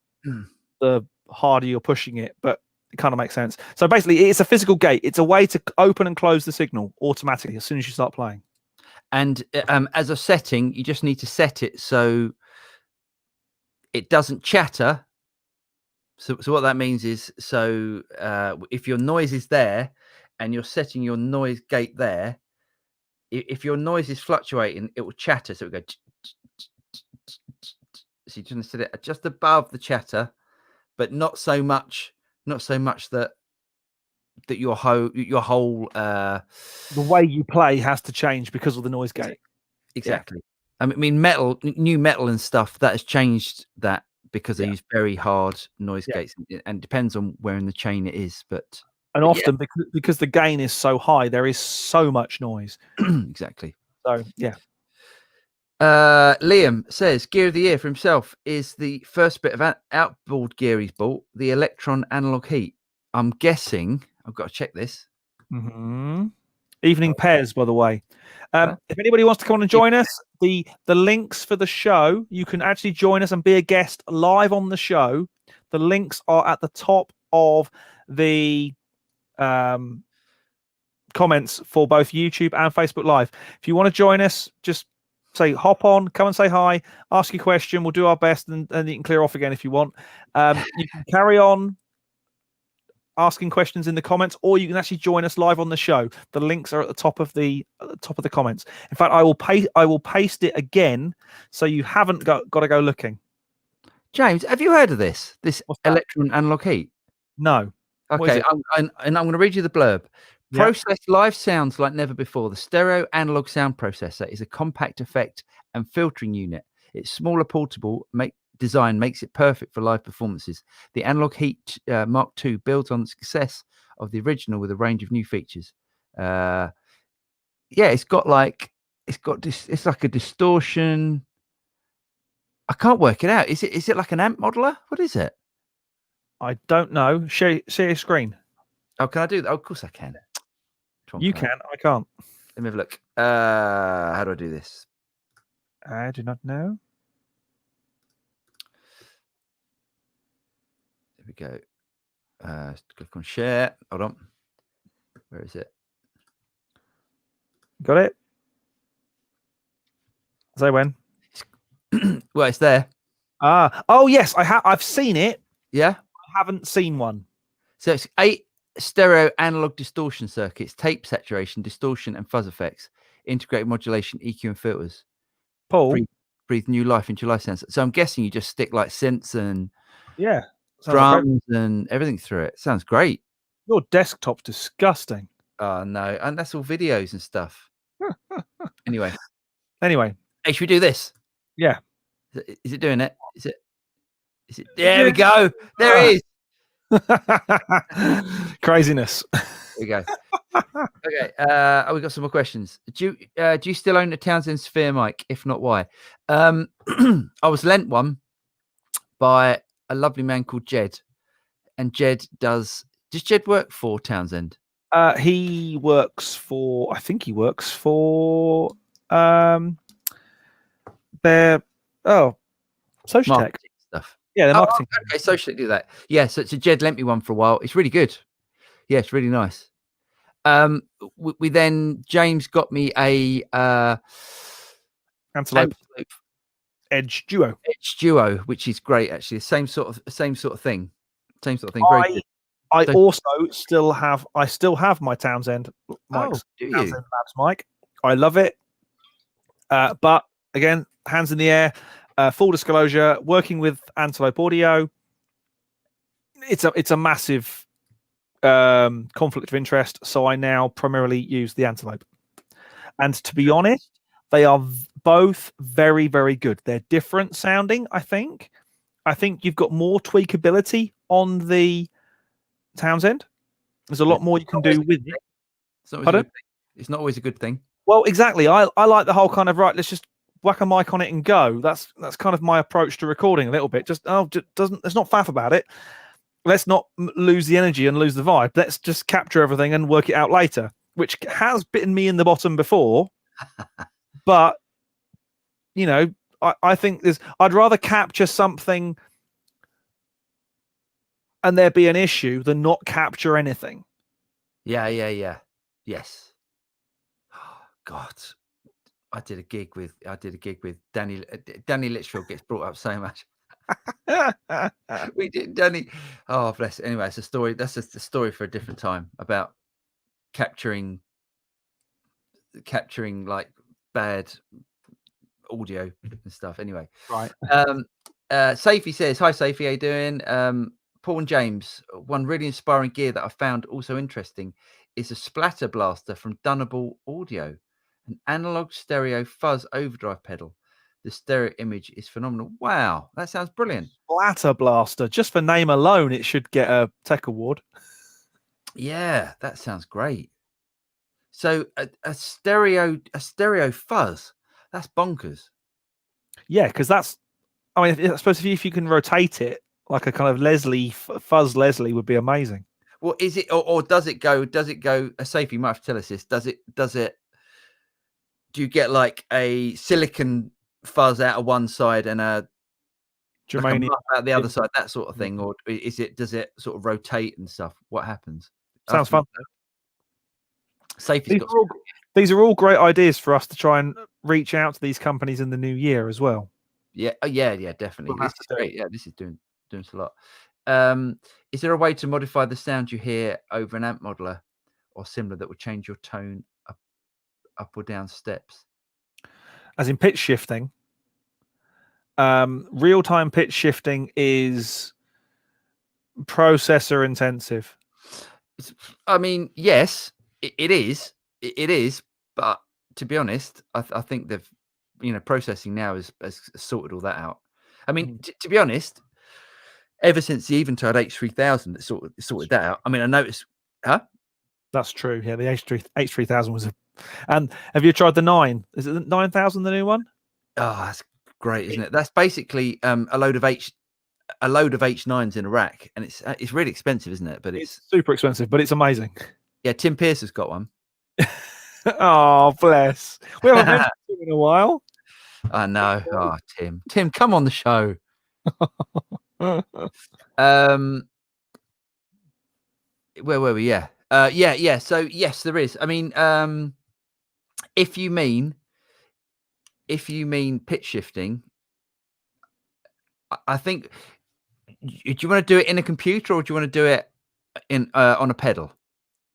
the harder you're pushing it. But it kind of makes sense. So basically, it's a physical gate. It's a way to open and close the signal automatically as soon as you start playing. And as a setting, you just need to set it so it doesn't chatter. So what that means is, if your noise is there and you're setting your noise gate there, if your noise is fluctuating, it will chatter. So it will go. So you're going to set it just above the chatter, but not so much that your whole the way you play has to change because of the noise gate. Exactly. Yeah. I mean, new metal and stuff that has changed that. Because they use very hard noise gates, and it depends on where in the chain it is. And often because the gain is so high, there is so much noise. Exactly. So yeah. Liam says gear of the year for himself is the first bit of outboard gear he's bought, the Electron Analog Heat. I'm guessing I've got to check this. Evening pairs, by the way. If anybody wants to come on and join us, the links for the show, you can actually join us and be a guest live on the show. The links are at the top of the comments for both YouTube and Facebook Live. If you want to join us, just say hop on, come and say hi, ask your question. We'll do our best, and you can clear off again if you want. You can carry on asking questions in the comments, or you can actually join us live on the show. The links are at the top of the comments. In fact, I will paste it again, so you haven't got to go looking. James, have you heard of this? This What's that? Electron analog heat? No. What is Okay, it? and I'm going to read you the blurb. Yeah. Process live sounds like never before. The stereo analog sound processor is a compact effect and filtering unit. Its smaller, portable design makes it perfect for live performances. The Analog Heat Mark II builds on the success of the original with a range of new features. Yeah, it's like a distortion. I can't work it out. Is it like an amp modeler? What is it? I don't know. Share your screen. Oh, can I do that? Oh, of course I can. You can. I can't. Let me have a look. How do I do this? I do not know. There we go. Click on share. Hold on. Where is it? Got it? Say when. Well, it's there. Oh yes, I've seen it. Yeah. I haven't seen one. So it's 8 stereo analog distortion circuits, tape saturation, distortion, and fuzz effects, integrated modulation, EQ, and filters. Paul, breathe new life into your life sensor. So I'm guessing you just stick like synths and drums and everything through it. Sounds great. Your desktop's disgusting. Oh no, and that's all videos and stuff. Anyway, hey, should we do this? Yeah. Is it doing it? Is it? There we go. There it is. Craziness. There we go. Okay. We got some more questions. Do you still own a Townsend Sphere mic? If not, why? I was lent one by a lovely man called Jed, and does Jed work for Townsend? He works for. I think he works for. Their social tech stuff. Yeah, the marketing. Okay, socially do that. Yeah, so Jed lent me one for a while. It's really good. Yeah, it's really nice. We then James got me a Antelope Edge Duo. Which is great actually. Same sort of thing. Very good. I also still have my Townsend mics. Townsend Labs mic. I love it. But again, hands in the air. Full disclosure, working with Antelope Audio, it's a massive conflict of interest. So I now primarily use the Antelope. And to be honest, they are both very, very good. They're different sounding, I think. I think you've got more tweakability on the Townsend. There's a lot more you can do with it. It's not always a good thing. Well, exactly. I like the whole kind of, right, let's just whack a mic on it and go. That's kind of my approach to recording a little bit. Let's not faff about it. Let's not lose the energy and lose the vibe. Let's just capture everything and work it out later, which has bitten me in the bottom before. But, I think I'd rather capture something and there be an issue than not capture anything. Yeah. Yes. Oh, God. I did a gig with Danny. Danny Litchfield gets brought up so much. We did Danny. Oh, bless. Anyway, it's a story. That's just a story for a different time about capturing like bad audio and stuff. Anyway, right. Safie says, "Hi, Safie. How you doing?" Paul and James, one really inspiring gear that I found also interesting is a splatter blaster from Dunnable Audio, an analog stereo fuzz overdrive pedal. The stereo image is phenomenal. Wow, that sounds brilliant. Splatter blaster, just for name alone, it should get a tech award. Yeah, that sounds great. So a stereo fuzz, that's bonkers. Yeah, because I suppose if you can rotate it like a kind of fuzz Leslie would be amazing. Well, is it or does it go? A Safety might have to tell us this. Do you get like a silicon fuzz out of one side and a germanium out the other side, that sort of thing, or does it sort of rotate and stuff? What happens? Sounds fun. Safety's these are all great ideas for us to try and reach out to these companies in the new year as well. Yeah, definitely. This is great. Yeah, this is doing a lot. Is there a way to modify the sound you hear over an amp modeler or similar that would change your tone up or down steps? As in pitch shifting, real-time pitch shifting is processor intensive. I mean, yes, it is. It is, but to be honest, I think they've, processing now has sorted all that out. I mean, to be honest, ever since the Eventide H3000, it sorted that out. I mean, I noticed, That's true. Yeah, the H3000 was and have you tried the 9? Is it the 9000, the new one? Oh, that's great, isn't it? That's basically a load of H9s in a rack, and it's really expensive, isn't it? But it's super expensive, but it's amazing. Yeah, Tim Pierce has got one. Oh, bless. We haven't mentioned him in a while. I know. Oh, Tim, come on the show. Where were we? Yeah. Yeah. So yes, there is. I mean, if you mean pitch shifting, I think. Do you want to do it in a computer, or do you want to do it on a pedal?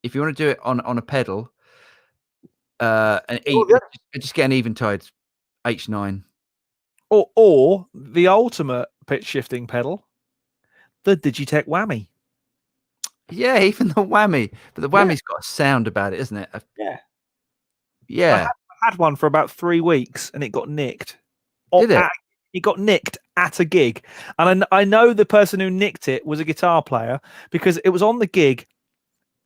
If you want to do it on a pedal, just get an Eventide H9, or the ultimate pitch shifting pedal, the Digitech Whammy. Yeah, even the Whammy, but the Whammy's got a sound about it, isn't it? Yeah. I had one for about 3 weeks, and it got nicked. Did it? It got nicked at a gig, and I know the person who nicked it was a guitar player because it was on the gig,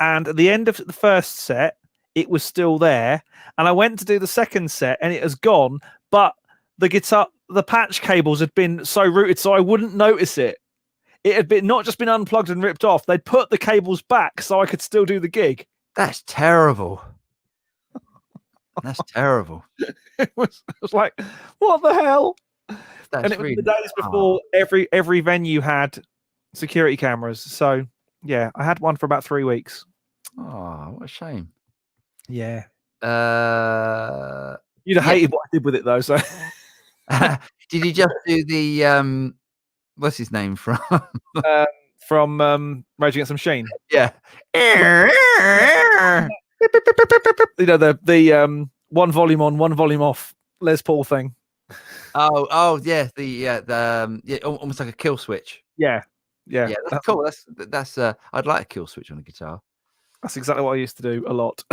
and at the end of the first set, it was still there, and I went to do the second set, and it has gone, but the patch cables had been so routed, so I wouldn't notice it. It had been not just been unplugged and ripped off; they'd put the cables back so I could still do the gig. That's terrible. That's terrible. It was like, what the hell? That's it was the days before every venue had security cameras. So yeah, I had one for about 3 weeks. Oh, what a shame. Yeah. You'd have hated what I did with it though. So did you just do the what's his name from Rage Against the Machine? Yeah. The one volume on, one volume off Les Paul thing. Oh yeah, almost like a kill switch. Yeah. That's cool. That's I'd like a kill switch on a guitar. That's exactly what I used to do a lot.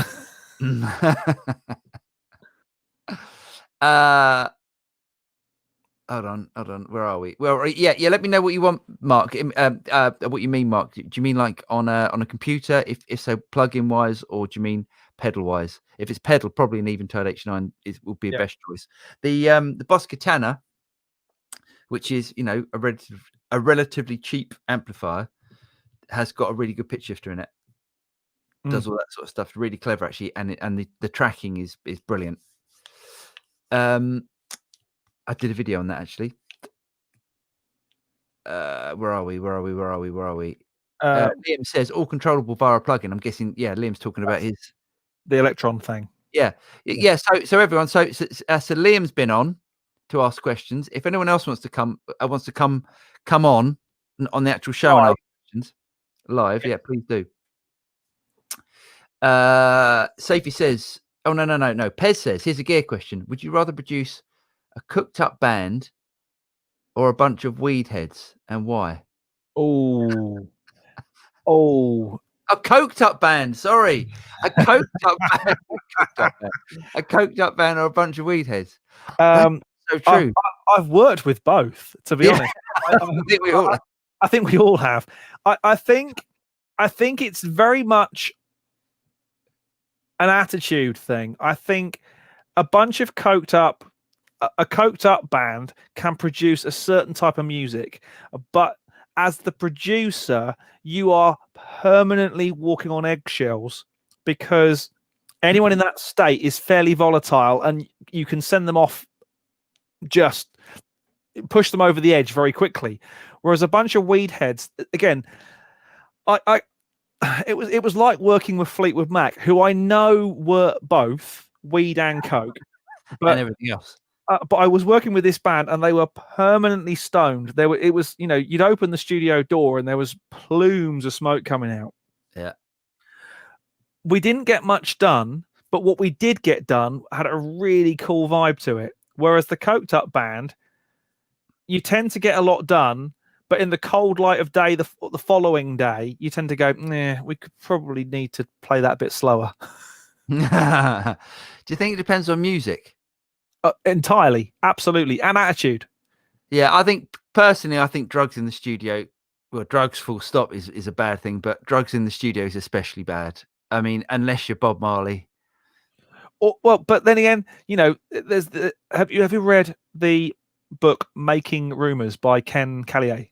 Hold on. Where are we? Well, yeah. Let me know what you want, Mark. What you mean, Mark? Do you mean like on a computer? If so, plug-in wise, or do you mean pedal wise? If it's pedal, probably an Eventide H9 will be a best choice. The Boss Katana, which is a relatively cheap amplifier, has got a really good pitch shifter in it. Does all that sort of stuff. Really clever actually, and the tracking is brilliant. I did a video on that actually. Where are we? Liam says all controllable via a plugin. I'm guessing, Liam's talking about the Electron thing. Yeah. So everyone, so Liam's been on to ask questions. If anyone else wants to come on the actual show and ask questions live, please do. Safety says, oh no. Pez says, here's a gear question. Would you rather produce a cooked up band or a bunch of weed heads, and why? Oh, a coked up band. Sorry, a coked up band. A coked up band or a bunch of weed heads. So true. I've worked with both, to be honest. I think we all have. I think it's very much an attitude thing. I think a bunch of coked up band can produce a certain type of music, but as the producer, you are permanently walking on eggshells because anyone in that state is fairly volatile, and you can send them off, just push them over the edge very quickly. Whereas a bunch of weed heads, again, it was like working with Fleetwood Mac, who I know were both weed and coke, and everything else. but I was working with this band, and they were permanently stoned. It was, you'd open the studio door, and there was plumes of smoke coming out. Yeah. We didn't get much done, but what we did get done had a really cool vibe to it. Whereas the coked up band, you tend to get a lot done, but in the cold light of day, the following day, you tend to go, nah, we could probably need to play that a bit slower. Do you think it depends on music? Entirely, absolutely, and attitude. Yeah, I think drugs in the studio, well, drugs full stop is a bad thing, but drugs in the studio is especially bad. I mean, unless you're Bob Marley. But then again, there's have you read the book Making Rumors by Ken Callier?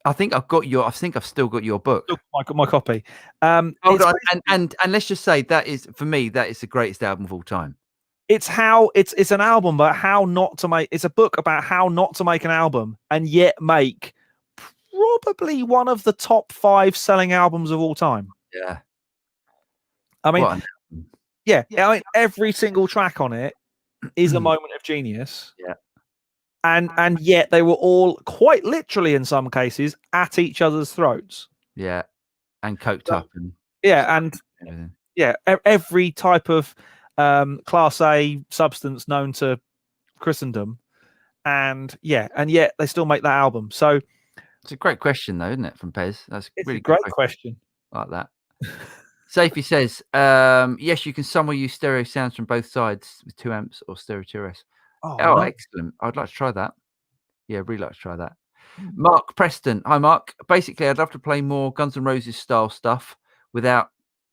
I think I've still got your book. My copy. Hold on, and let's just say that is the greatest album of all time. It's an album about how not to make. It's a book about how not to make an album and yet make probably one of the top 5 selling albums of all time. Yeah. I mean, yeah. I mean, every single track on it is a moment of genius. Yeah. And yet they were all quite literally, in some cases, at each other's throats. Yeah. And coked up. And everything. Yeah. Every type of Class A substance known to Christendom. And yet they still make that album. So it's a great question, though, isn't it, from Pez? That's really a great question. Like that. Safety says, yes, you can somewhere use stereo sounds from both sides with 2 amps or stereo 2S. Oh, excellent. I'd like to try that. Yeah, really like to try that. Mark Preston. Hi, Mark. Basically, I'd love to play more Guns N' Roses style stuff without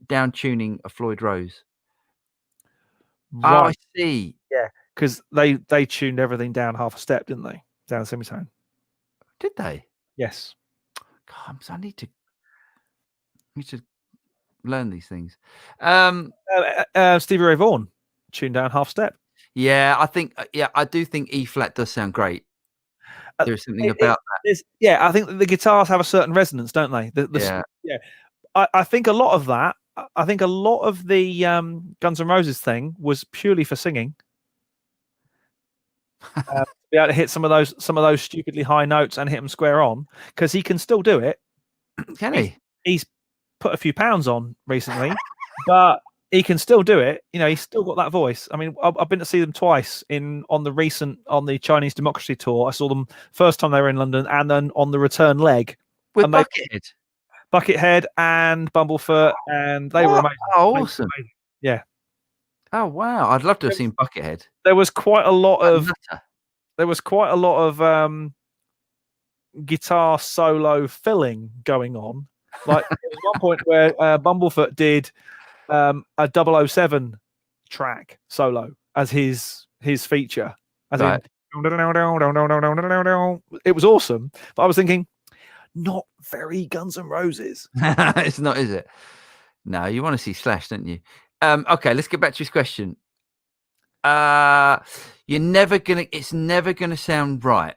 down tuning a Floyd Rose. Right. Oh, I see. Yeah, because they tuned everything down half a step, didn't they? Down a semitone. Did they? Yes. God, I need to learn these things. Stevie Ray Vaughan tuned down half step. Yeah, I do think E flat does sound great. There's something about that. I think the guitars have a certain resonance, don't they? I think a lot of that. I think a lot of the Guns N' Roses thing was purely for singing. To be able to hit some of those stupidly high notes and hit them square on, because he can still do it. Can he? He's put a few pounds on recently, but he can still do it. He's still got that voice. I mean, I've been to see them twice on the Chinese Democracy tour. I saw them first time they were in London, and then on the return leg with Buckethead and Bumblefoot, and they were amazing. Oh, awesome! Amazing. Yeah. Oh wow! I'd love to have seen Buckethead. There was quite a lot of guitar solo filling going on. Like there was one point where Bumblefoot did a 007 track solo as his feature. As in, it was awesome. But I was thinking, not very Guns N' Roses. It's not, is it? No, you want to see Slash, don't you? Okay, let's get back to his question. It's never gonna sound right.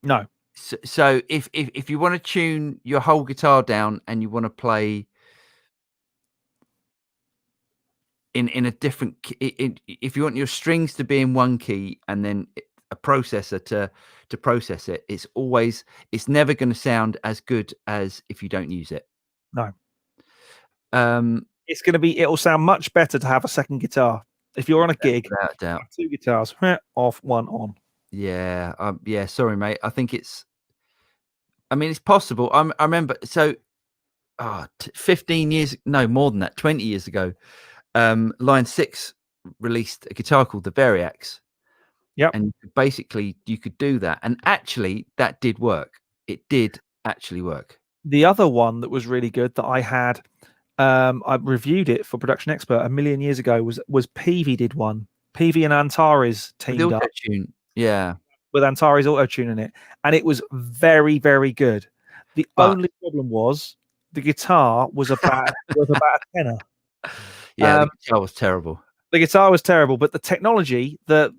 No. So if you want to tune your whole guitar down and you want to play in a different if you want your strings to be in one key and then a processor to process it, it's never going to sound as good as if you don't use it. No. It'll sound much better to have a second guitar. If you're on a gig, without doubt, 2 guitars, off, 1 on. Yeah, sorry, mate. I think it's possible. I remember, 15 years, no, more than that, 20 years ago, Line 6 released a guitar called the Variax. Yep. And basically you could do that. And actually that did work. It did actually work. The other one that was really good that I had, I reviewed it for Production Expert a million years ago, was Peavey did one. Peavey and Antares teamed up. Yeah. With Antares auto-tune in it. And it was very, very good. The only problem was the guitar was about a tenner. Yeah, the guitar was terrible. The guitar was terrible, but the technology, the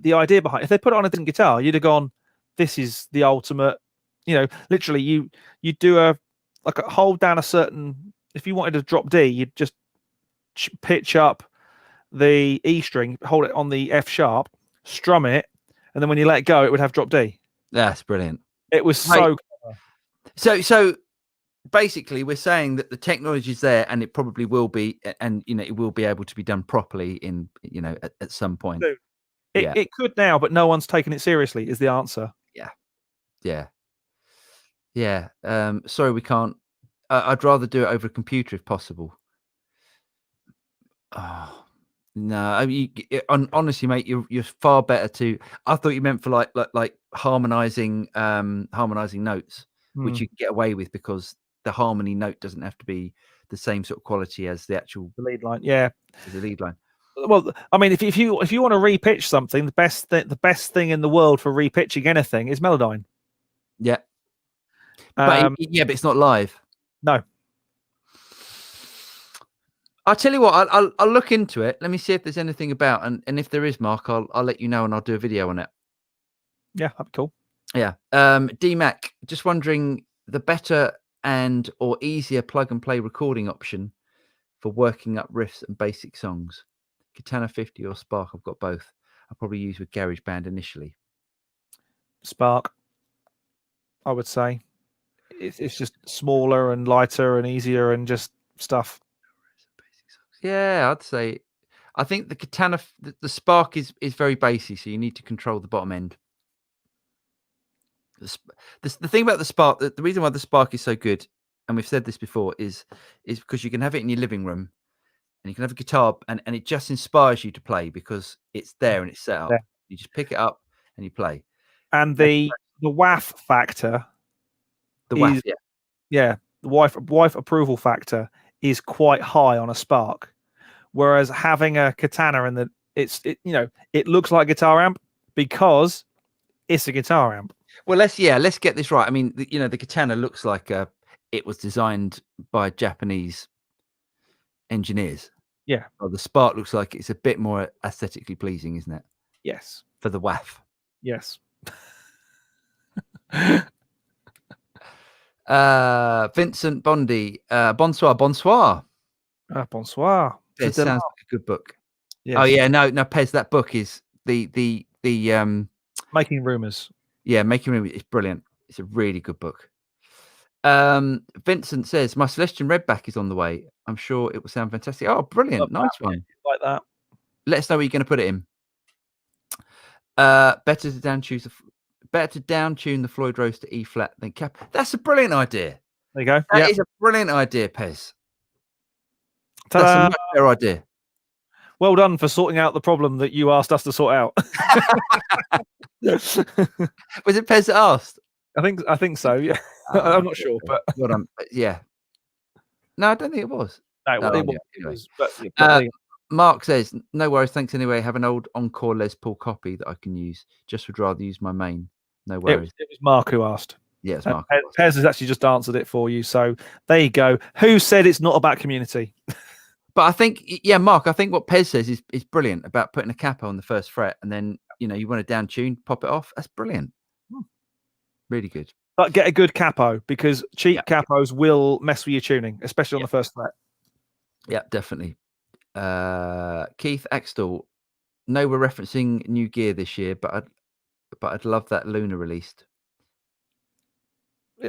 idea behind it, if they put it on a different guitar, you'd have gone, this is the ultimate, literally you do a hold down a certain, if you wanted to drop D, you'd just pitch up the E string, hold it on the F sharp, strum it, and then when you let go, it would have drop D. That's brilliant. It was so clever. So basically, we're saying that the technology is there, and it probably will be, and it will be able to be done properly in at some point. It could now, but no one's taken it seriously. Is the answer? Yeah. Sorry, we can't. I'd rather do it over a computer if possible. Oh no! Honestly, mate, you're far better to. I thought you meant for like harmonizing notes, which you can get away with because the harmony note doesn't have to be the same sort of quality as the actual lead line. Yeah, as the lead line. Well, I mean, if you want to repitch something, the best thing in the world for repitching anything is Melodyne. Yeah, but it's not live. No. I'll tell you what. I'll look into it. Let me see if there's anything about, and if there is, Mark, I'll let you know, and I'll do a video on it. Yeah, that'd be cool. Yeah. D-Mac, just wondering the better or easier plug and play recording option for working up riffs and basic songs. Katana 50 or Spark? I've got both. I'll probably use with GarageBand initially. Spark, I would say. It's just smaller and lighter and easier and just stuff. Yeah, I'd say. I think the Katana, the Spark is very basic, so you need to control the bottom end. The thing about the Spark, the reason why the Spark is so good, and we've said this before, is because you can have it in your living room, and you can have a guitar, and it just inspires you to play because it's there and it's set up. Yeah. You just pick it up and you play. And the WAF factor, the WAF, the wife approval factor is quite high on a Spark, whereas having a Katana in it looks like a guitar amp because it's a guitar amp. Well, let's get this right. I mean, the Katana looks like it was designed by Japanese engineers. Yeah. Well, the Spark looks like it's a bit more aesthetically pleasing, isn't it? Yes. For the WAF. Yes. Vincent Bondi, bonsoir. Bonsoir. It sounds like a good book. Yes. Oh yeah, no, Pez, that book is the Making Rumours. Yeah, Making Rumours is brilliant. It's a really good book. Vincent says my Celestian Redback is on the way. I'm sure it will sound fantastic. Oh, brilliant. Nice one. Like that. Let us know where you're going to put it in. Better to down tune the Floyd Rose to E flat than cap. That's a brilliant idea. There you go. That is a brilliant idea, Pez. Ta-da! That's a much better idea. Well done for sorting out the problem that you asked us to sort out. Was it Pez that asked? I think so. Yeah, I'm not sure, but well done. Yeah. No, I don't think it was. No, it was. But Mark says, "No worries, thanks anyway. Have an old Encore Les Paul copy that I can use. Just would rather use my main. No worries." It was Mark who asked. Yeah, it's Mark. Pez has actually just answered it for you. So there you go. Who said it's not about community? But I think, Mark, I think what Pez says is brilliant about putting a capo on the first fret, and then you want to down tune, pop it off. That's brilliant. Really good. But get a good capo because cheap capos will mess with your tuning, especially on the first fret. Yeah, definitely. Keith Axtell, no, we're referencing new gear this year, but I'd love that Luna released.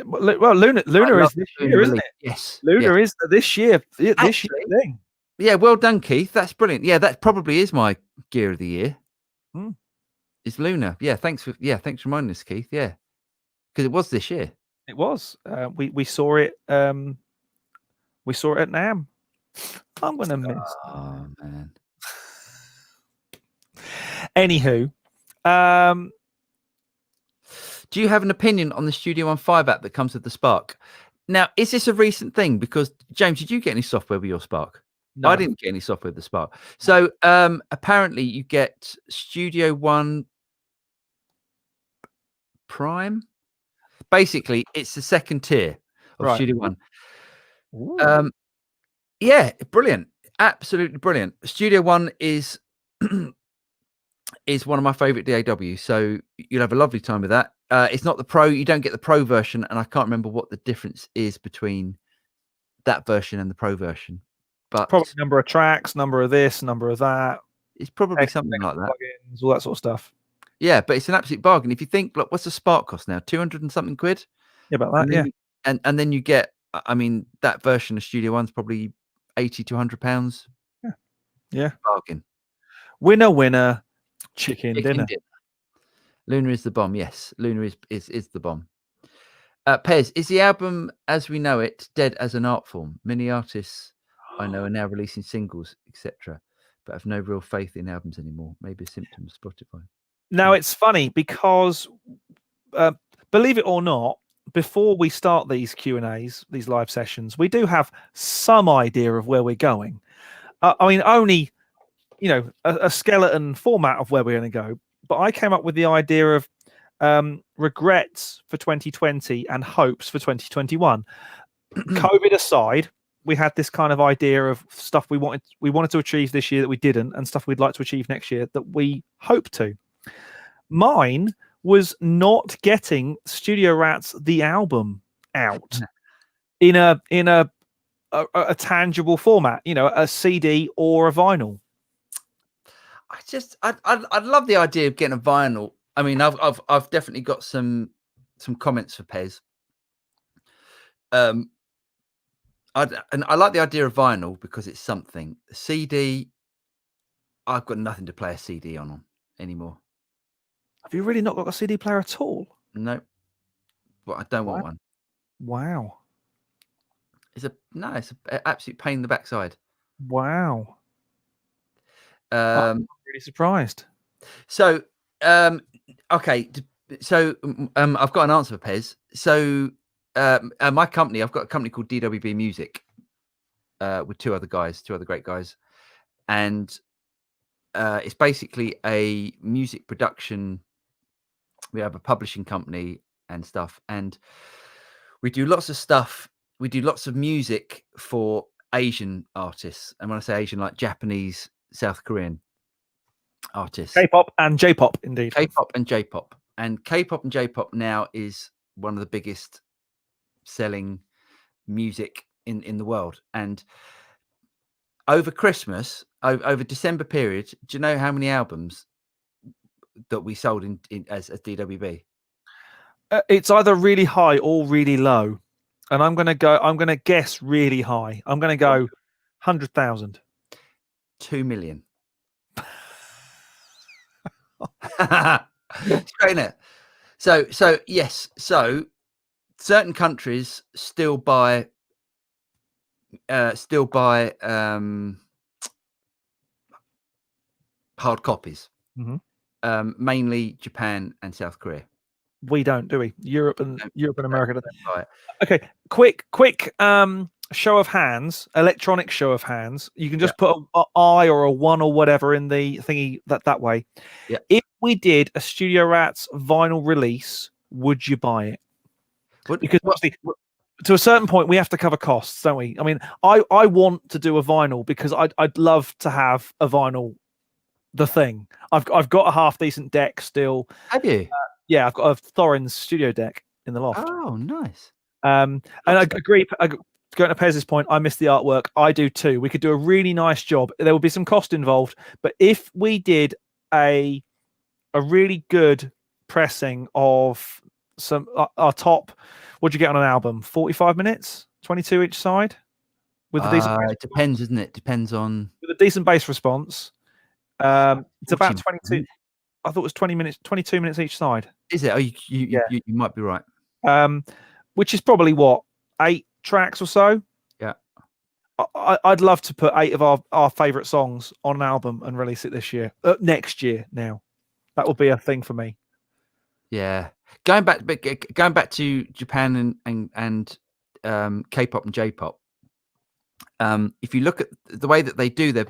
Well, Luna is this year, isn't it? Yes, Luna is this year. This year thing. Yeah, well done, Keith. That's brilliant. Yeah, that probably is my gear of the year. It's Luna. Yeah, thanks for reminding us, Keith. Yeah, because it was this year. It was. We saw it. We saw it at NAMM. I'm gonna miss. Oh man. Anywho, do you have an opinion on the Studio One 5 app that comes with the Spark? Now, is this a recent thing? Because James, did you get any software with your Spark? No, I didn't get any software with the Spark. So apparently, you get Studio One Prime. Basically, it's the second tier of Studio One. Yeah, brilliant. Absolutely brilliant. Studio One is one of my favorite DAWs, so you'll have a lovely time with that. It's not the Pro. You don't get the Pro version, and I can't remember what the difference is between that version and the Pro version. but Probably number of tracks, number of this, number of that, it's probably something like that. plugins, all that sort of stuff. Yeah, but it's an absolute bargain. If you think, look, what's the Spark cost now? 200 and something quid. Yeah, about that. Yeah, and then you get, I mean, that version of Studio One's probably 80 to 100 pounds. Yeah. Bargain. Winner, chicken dinner. Luna is the bomb. Yes, Luna is the bomb. Pez, is the album as we know it dead as an art form? Many artists I know are now releasing singles, etc., but have no real faith in albums anymore. Maybe a symptom of Spotify. Now it's funny because, believe it or not, before we start these Q&As, these live sessions, we do have some idea of where we're going. I mean, only, a skeleton format of where we're going to go. But I came up with the idea of regrets for 2020 and hopes for 2021. COVID aside, we had this kind of idea of stuff we wanted to achieve this year that we didn't, and stuff we'd like to achieve next year that we hope to. Mine was not getting Studio Rats the album out in a tangible format, a CD or a vinyl. I'd love the idea of getting a vinyl. I mean, I've definitely got some comments for Pez. And I like the idea of vinyl because it's something. CD, I've got nothing to play a CD on anymore. Have you really not got a CD player at all? No, but I don't want one. Wow. It's an absolute pain in the backside. Wow. I'm really surprised. So, okay. So, I've got an answer for Pez. So, my company, I've got a company called DWB Music, with two other great guys, and it's basically a music production. We have a publishing company and stuff, and we do lots of stuff. We do lots of music for Asian artists, and when I say Asian, like Japanese, South Korean artists. K-pop and J-pop, indeed. K-pop and J-pop. And K-pop and J-pop now is one of the biggest selling music in the world. And over Christmas, over December period, do you know how many albums that we sold in as DWB? It's either really high or really low. And I'm going to guess really high. I'm going to go 100,000. 2 million. Straight in it. So yes. So certain countries still buy hard copies. Mm-hmm. Mainly Japan and South Korea. We don't, do we? Europe and America. Right. Okay, quick show of hands, electronic show of hands. You can just put an I or a 1 or whatever in the thingy that way. Yeah. If we did a Studio Rats vinyl release, would you buy it? Because obviously, to a certain point, we have to cover costs, don't we? I mean, I want to do a vinyl because I'd love to have a vinyl. The thing, I've got a half decent deck still. Have you? Yeah, I've got a Thorin's studio deck in the loft. Oh, nice. And I agree. Going to Pez's point, I miss the artwork. I do too. We could do a really nice job. There would be some cost involved, but if we did a really good pressing of some our top, what'd you get on an album? 45 minutes, 22 each side, with a decent. It depends, isn't it? Depends on with a decent bass response. It's about 22. I thought it was 22 minutes each side. Is it? Oh, you might be right. Which is probably what, 8 tracks or so. Yeah. I'd love to put 8 of our favorite songs on an album and release it this year, next year. Now, that would be a thing for me. Yeah, going back to Japan and K-pop and J-pop. If you look at the way that they do the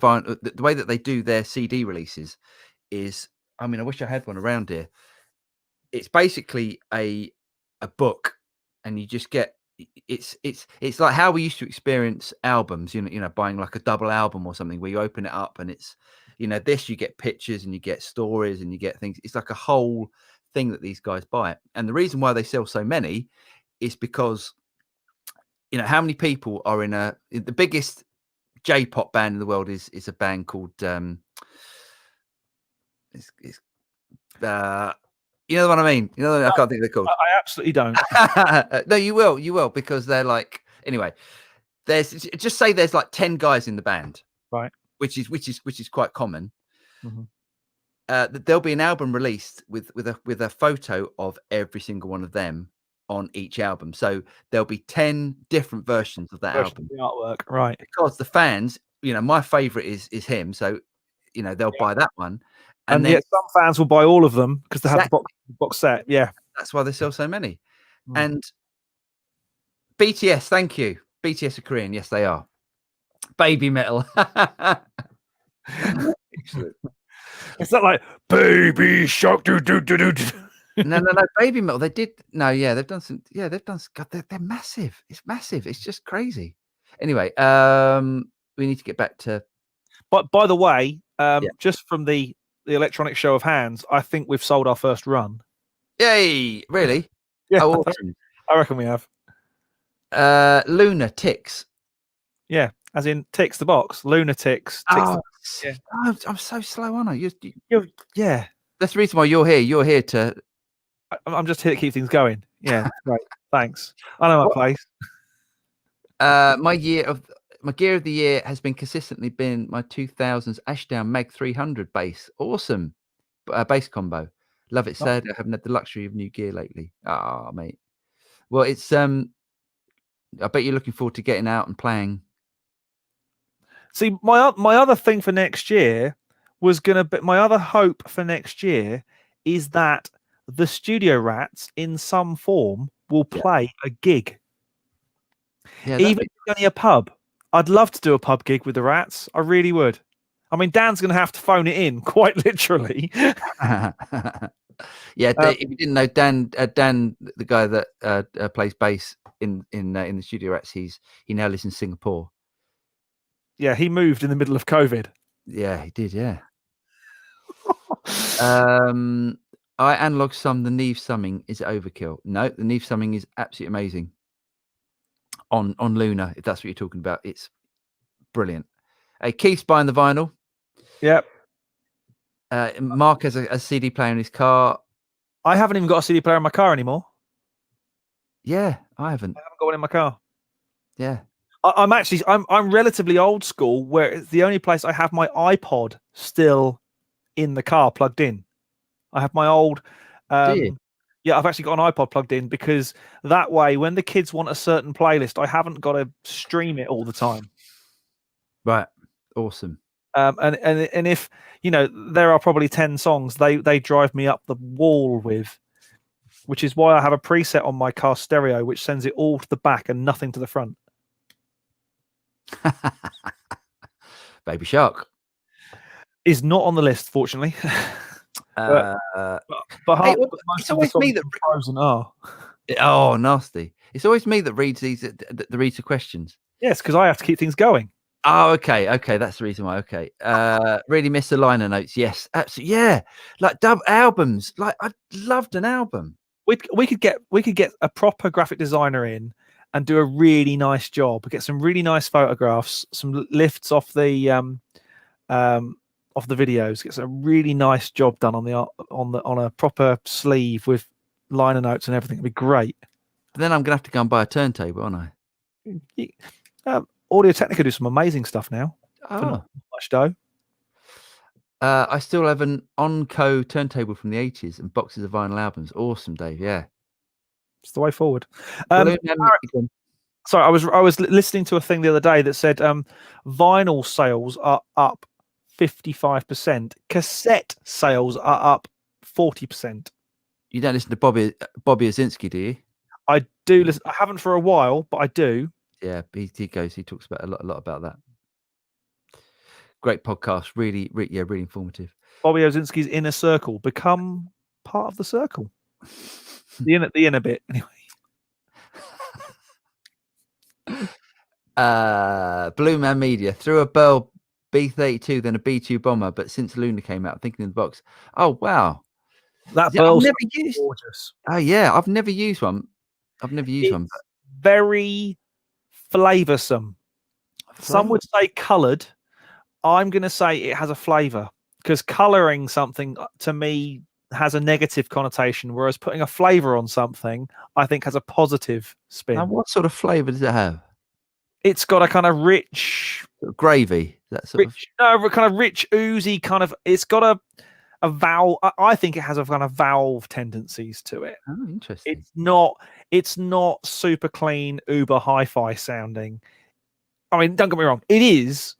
way that they do their CD releases is, I mean, I wish I had one around here. It's basically a book, and you just get it's like how we used to experience albums, you know, buying like a double album or something, where you open it up and it's, you know, this, you get pictures and you get stories and you get things. It's like a whole thing that these guys buy. And the reason why they sell so many is because, you know, how many people are in the biggest J-pop band in the world is a band called you know what I mean? You know, I can't think they're called. I absolutely don't. No, you will, because they're like, anyway. There's like 10 guys in the band, right? Which is quite common. Mm-hmm. There'll be an album released with a photo of every single one of them on each album. So there'll be 10 different versions of that album. The artwork, right? Because the fans, my favorite is him. So they'll buy that one. And then, yet some fans will buy all of them because they have the box set. Yeah, that's why they sell so many. Mm. And BTS, thank you. BTS are Korean. Yes, they are. Baby metal. It's not like Baby Shark. Do. No. Baby metal. They did. No, yeah, they've done some. Yeah, they've done. God, they're massive. It's massive. It's just crazy. Anyway, we need to get back to. But by the way, just from the electronic show of hands, I think we've sold our first run. Yay! Really? Yeah, oh, awesome. I reckon we have. Luna ticks. Yeah, as in ticks the box. Luna ticks. Yeah. Oh, I'm so slow, aren't I? Yeah. That's the reason why you're here. You're here to. I'm just here to keep things going. Yeah, right. Thanks. I know my place. My gear of the year has consistently been my 2000s Ashdown Mag 300 bass. Awesome bass combo. Love it. Sad I haven't had the luxury of new gear lately. Mate. Well, it's I bet you're looking forward to getting out and playing. See, my other thing for next year was gonna be my other hope for next year is that the Studio Rats in some form will play a gig. Yeah, even if it's only a pub. I'd love to do a pub gig with the Rats. I really would. I mean, Dan's gonna have to phone it in, quite literally. Yeah, if you didn't know, Dan, the guy that plays bass in the Studio Rats, he now lives in Singapore. Yeah, he moved in the middle of COVID. Yeah, he did. Yeah. I analog sum the Neve summing is overkill. No, the Neve summing is absolutely amazing. On Luna, if that's what you're talking about, it's brilliant. Hey, Keith's buying the vinyl. Yep. Mark has a CD player in his car. I haven't even got a CD player in my car anymore. Yeah, I haven't got one in my car. Yeah. I'm relatively old school, where it's the only place I have my iPod still in the car plugged in. I have my old Do you? Yeah, I've actually got an iPod plugged in because that way when the kids want a certain playlist, I haven't got to stream it all the time. Right. Awesome. And if there are probably 10 songs they drive me up the wall with, which is why I have a preset on my car stereo which sends it all to the back and nothing to the front. Baby Shark is not on the list, fortunately. But it's always me that Frozen are. Oh, nasty! It's always me that reads the reads the questions. Yes, because I have to keep things going. Oh, okay, that's the reason why. Okay, really miss the liner notes. Yes, absolutely. Yeah, like dub albums. Like I loved an album. We could get a proper graphic designer in and do a really nice job. Get some really nice photographs, some lifts off the videos. Get a really nice job done on a proper sleeve with liner notes and everything. It'd be great. But then I'm gonna have to go and buy a turntable, aren't I? Audio Technica do some amazing stuff now. Oh. For not much dough. I still have an Onco turntable from the 80s and boxes of vinyl albums. Awesome, Dave. Yeah, it's the way forward. Sorry, I was listening to a thing the other day that said vinyl sales are up 55%. Cassette sales are up 40%. You don't listen to Bobby Osinski, do you? I do listen. I haven't for a while, but I do. Yeah, he talks about a lot about that. Great podcast, really informative. Bobby Osinski's Inner Circle. Become part of the circle. the inner bit, anyway. Blue Man Media threw a Bell B-32, then a B-2 bomber, but since Luna came out, thinking in the box. Oh wow, that Bell's never used. Gorgeous. Oh yeah, I've never used one. But... very flavoursome. Some would say coloured. I'm going to say it has a flavour, because colouring something to me has a negative connotation, whereas putting a flavour on something I think has a positive spin. Now, what sort of flavour does it have? It's got a kind of rich Gravy. That sort of. No, kind of rich, oozy kind of. It's got a valve. I think it has a kind of valve tendencies to it. Oh, interesting. It's not super clean, uber hi-fi sounding. I mean, don't get me wrong, it is,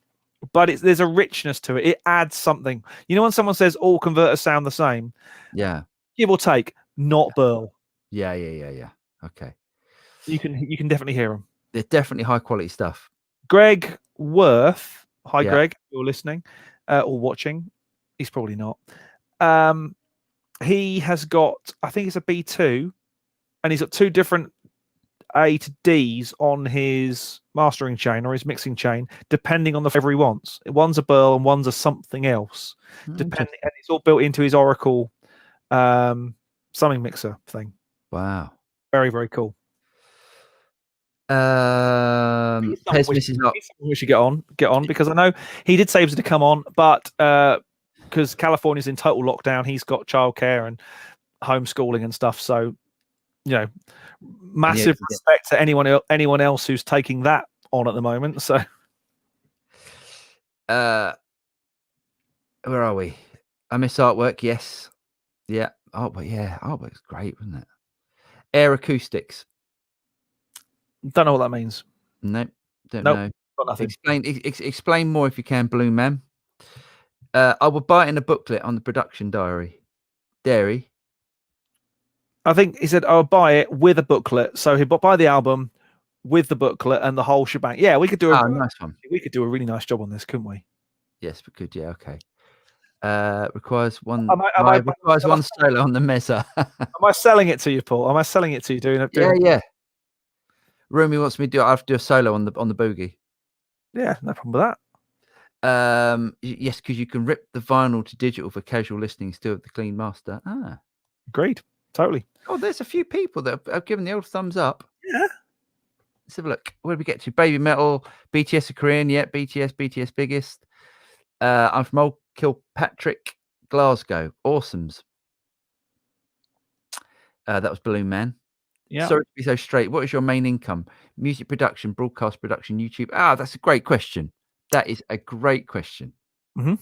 but there's a richness to it. It adds something. You know, when someone says all converters sound the same, Yeah. give or take, not Burl. Yeah. Okay. You can definitely hear them. They're definitely high quality stuff. Greg Worth. Hi, Yeah. Greg. You're listening or watching. He's probably not. He has got, I think it's a B2, and he's got 2 different A to Ds on his mastering chain or his mixing chain, depending on the flavor he wants. One's a Burl and one's a something else, depending, and it's all built into his Oracle summing mixer thing. Wow. Very, very cool. We should get on because I know he did say he was to come on, but because California's in total lockdown, he's got childcare and homeschooling and stuff. So, you know, massive respect to anyone else who's taking that on at the moment. So, where are we? I miss artwork. Yes, yeah, artwork. Yeah, artwork's great, wasn't it? Air acoustics. Don't know what that means. No, don't know. Got nothing. Explain more if you can, Blue Man. I will buy it in a booklet on the production dairy. I think he said I'll buy it with a booklet. So he'd buy the album with the booklet and the whole shebang. Yeah, we could do a nice one. We could do a really nice job on this, couldn't we? Yes, we could. Yeah, okay. Requires one. Requires one solo on the mezza. Am I selling it to you, Paul? Am I selling it to you? Yeah. Rumi wants me to do. I have to do a solo on the boogie. Yeah, no problem with that. Yes, because you can rip the vinyl to digital for casual listening, still with the clean master. Agreed. Totally. Oh, there's a few people that have given the old thumbs up. Yeah. Let's have a look. Where did we get to? Baby Metal, BTS are Korean. Yeah, BTS biggest. I'm from Old Kilpatrick, Glasgow. Awesomes. That was Balloon Man. Yeah. Sorry to be so straight. What is your main income? Music production, broadcast production, YouTube. That's a great question. That is a great question. Mm-hmm.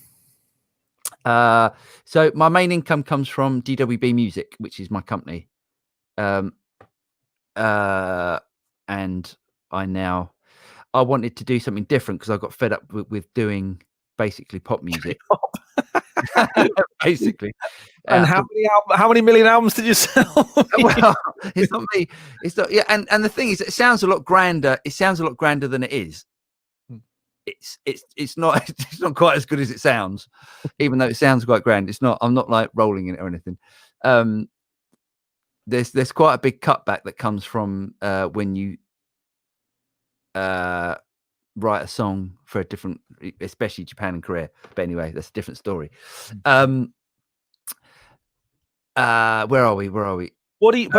So my main income comes from DWB Music, which is my company. And I wanted to do something different because I got fed up with doing basically pop music. Basically. And how many million albums did you sell? Well, it's not me. It's not. Yeah, and the thing is, it sounds a lot grander. It sounds a lot grander than it is. It's not quite as good as it sounds, even though it sounds quite grand. It's not. I'm not like rolling in it or anything. There's quite a big cutback that comes from when you write a song for a different, especially Japan and Korea. But anyway, that's a different story. Where are we? What do you?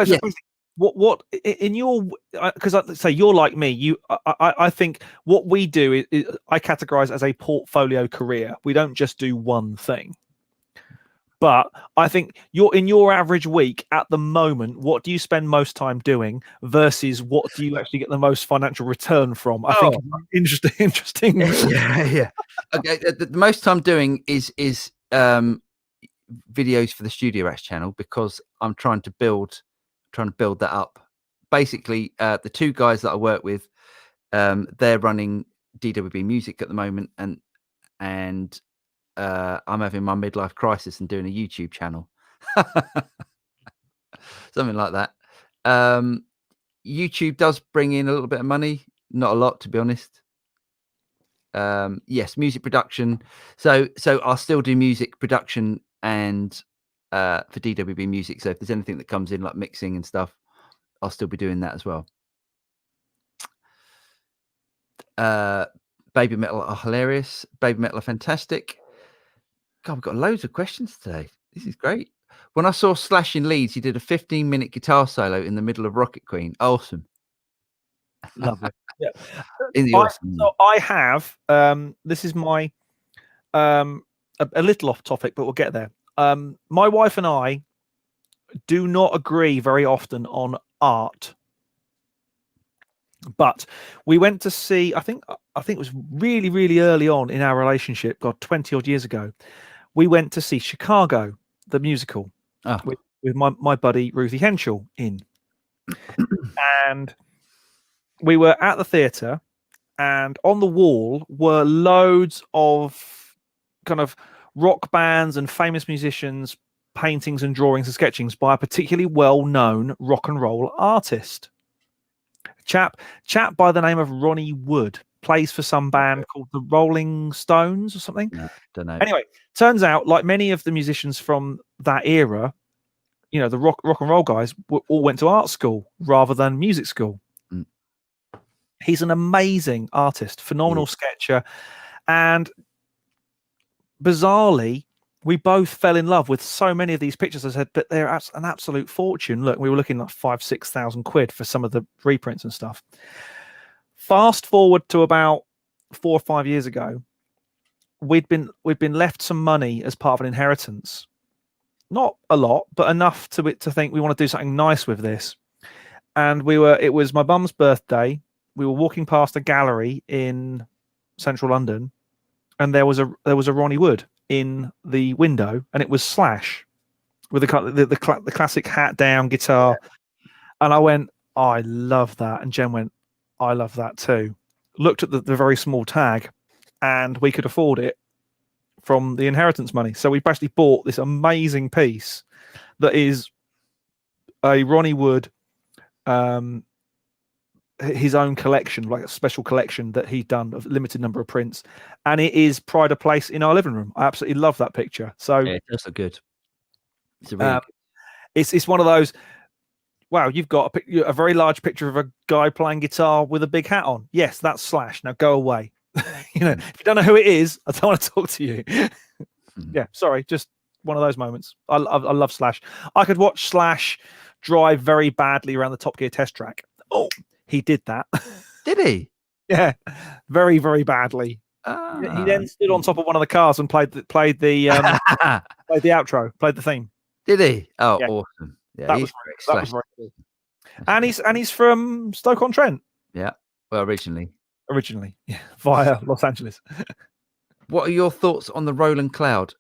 What in your? Because I say you're like me. I think what we do is I categorize as a portfolio career. We don't just do one thing. But I think in your average week at the moment, what do you spend most time doing versus what do you actually get the most financial return from? I think interesting. Yeah. Okay, the most time doing is videos for the Studio Rats channel, because I'm trying to build that up. Basically, the 2 guys that I work with, they're running DWB Music at the moment, and I'm having my midlife crisis and doing a YouTube channel. Something like that. YouTube does bring in a little bit of money, not a lot, to be honest. Yes, music production. So I'll still do music production and for DWB Music. So if there's anything that comes in like mixing and stuff, I'll still be doing that as well. Baby Metal are hilarious. Baby Metal are fantastic. God, we've got loads of questions today. This is great. When I saw Slash in Leeds, he did a 15-minute guitar solo in the middle of Rocket Queen. Awesome. Lovely. Yeah. In the I, awesome. so I have. This is my a little off topic, but we'll get there. My wife and I do not agree very often on art, but we went to see. I think it was really early on in our relationship. God, 20 odd years ago, we went to see Chicago, the musical, with my buddy Ruthie Henschel in, and we were at the theatre. And on the wall were loads of kind of rock bands and famous musicians, paintings and drawings and sketchings by a particularly well-known rock and roll artist. Chap by the name of Ronnie Wood, plays for some band called the Rolling Stones or something. No, don't know. Anyway, turns out, like many of the musicians from that era, you know, the rock and roll guys all went to art school rather than music school. He's an amazing artist, phenomenal sketcher, and bizarrely, we both fell in love with so many of these pictures. I said, but they're an absolute fortune. Look, we were looking at £5,000-6,000 for some of the reprints and stuff. Fast forward to about 4 or 5 years ago, we'd been left some money as part of an inheritance. Not a lot, but enough to think we want to do something nice with this. And it was my mum's birthday. We were walking past a gallery in central London, and there was a Ronnie Wood in the window, and it was Slash with the classic hat down guitar. And I went, I love that. And Jen went, I love that too. Looked at the very small tag, and we could afford it from the inheritance money. So we basically bought this amazing piece that is a Ronnie Wood, his own collection, like a special collection that he'd done of a limited number of prints, and it is pride of place in our living room. I absolutely love that picture. So yeah, it does look good. It's a really it's one of those. Wow, you've got a very large picture of a guy playing guitar with a big hat on. Yes, that's Slash. Now go away. You know, if you don't know who it is, I don't want to talk to you. Yeah, sorry, just one of those moments. I love Slash. I could watch Slash drive very badly around the Top Gear test track. Oh, he did that. Did he? Yeah, very, very badly. He then stood on top of one of the cars and played the outro, played the theme. Did he? Oh, yeah. Awesome! Yeah, that was very cool. And he's from Stoke-on-Trent. Yeah, well, originally, yeah, via Los Angeles. What are your thoughts on the Roland Cloud?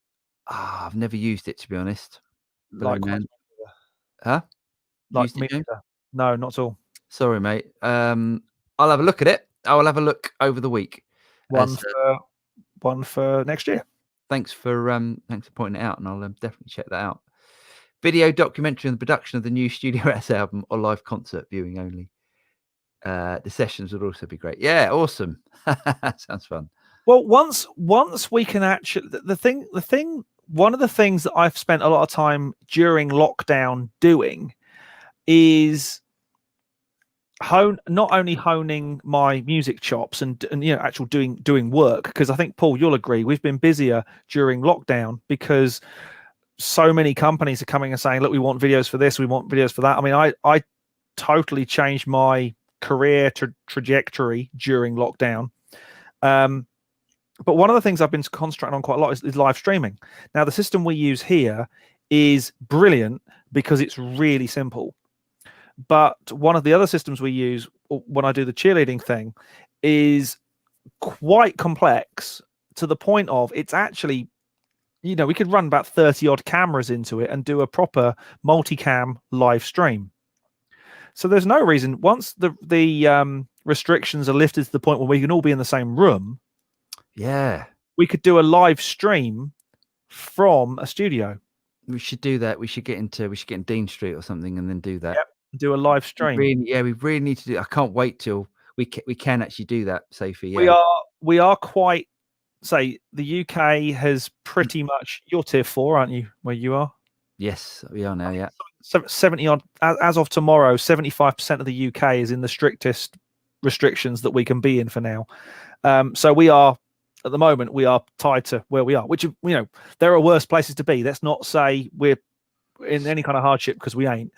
I've never used it, to be honest. Like, huh? Like me? No, not at all. Sorry, mate. I'll have a look at it. I will have a look over the week. One for next year. Thanks for pointing it out, and I'll definitely check that out. Video documentary on the production of the new Studio S album or live concert viewing only. The sessions would also be great. Yeah, awesome. Sounds fun. Well, once we can actually one of the things that I've spent a lot of time during lockdown doing is not only honing my music chops and you know, actual doing work, because I think, Paul, you'll agree, we've been busier during lockdown because so many companies are coming and saying, look, we want videos for this, we want videos for that. I mean, I totally changed my career trajectory during lockdown. But one of the things I've been concentrating on quite a lot is live streaming. Now, the system we use here is brilliant because it's really simple. But one of the other systems we use when I do the cheerleading thing is quite complex to the point of it's actually, you know, we could run about 30 odd cameras into it and do a proper multicam live stream. So there's no reason, once the restrictions are lifted to the point where we can all be in the same room, yeah, we could do a live stream from a studio. We should do that. We should get in Dean Street or something and then do that. Yep. Do a live stream. We really need to do. I can't wait till we can actually do that, Sophie. Yeah. We are quite. Say the UK has pretty much. You're tier 4, aren't you? Where you are? Yes, we are now. Yeah. 70 odd as of tomorrow. 75% of the UK is in the strictest restrictions that we can be in for now. So we are. At the moment, we are tied to where we are, which, you know, there are worse places to be. Let's not say we're in any kind of hardship, because we ain't.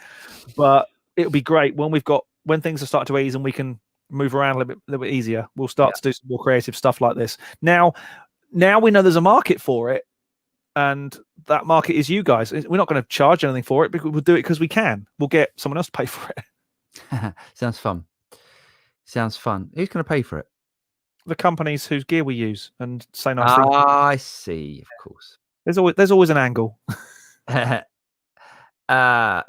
But it would be great when things are starting to ease and we can move around a little bit easier. We'll start to do some more creative stuff like this. Now we know there's a market for it, and that market is you guys. We're not going to charge anything for it, because we'll do it because we can. We'll get someone else to pay for it. Sounds fun. Who's going to pay for it? The companies whose gear we use and say nice things. I see, of course. There's always an angle. Where are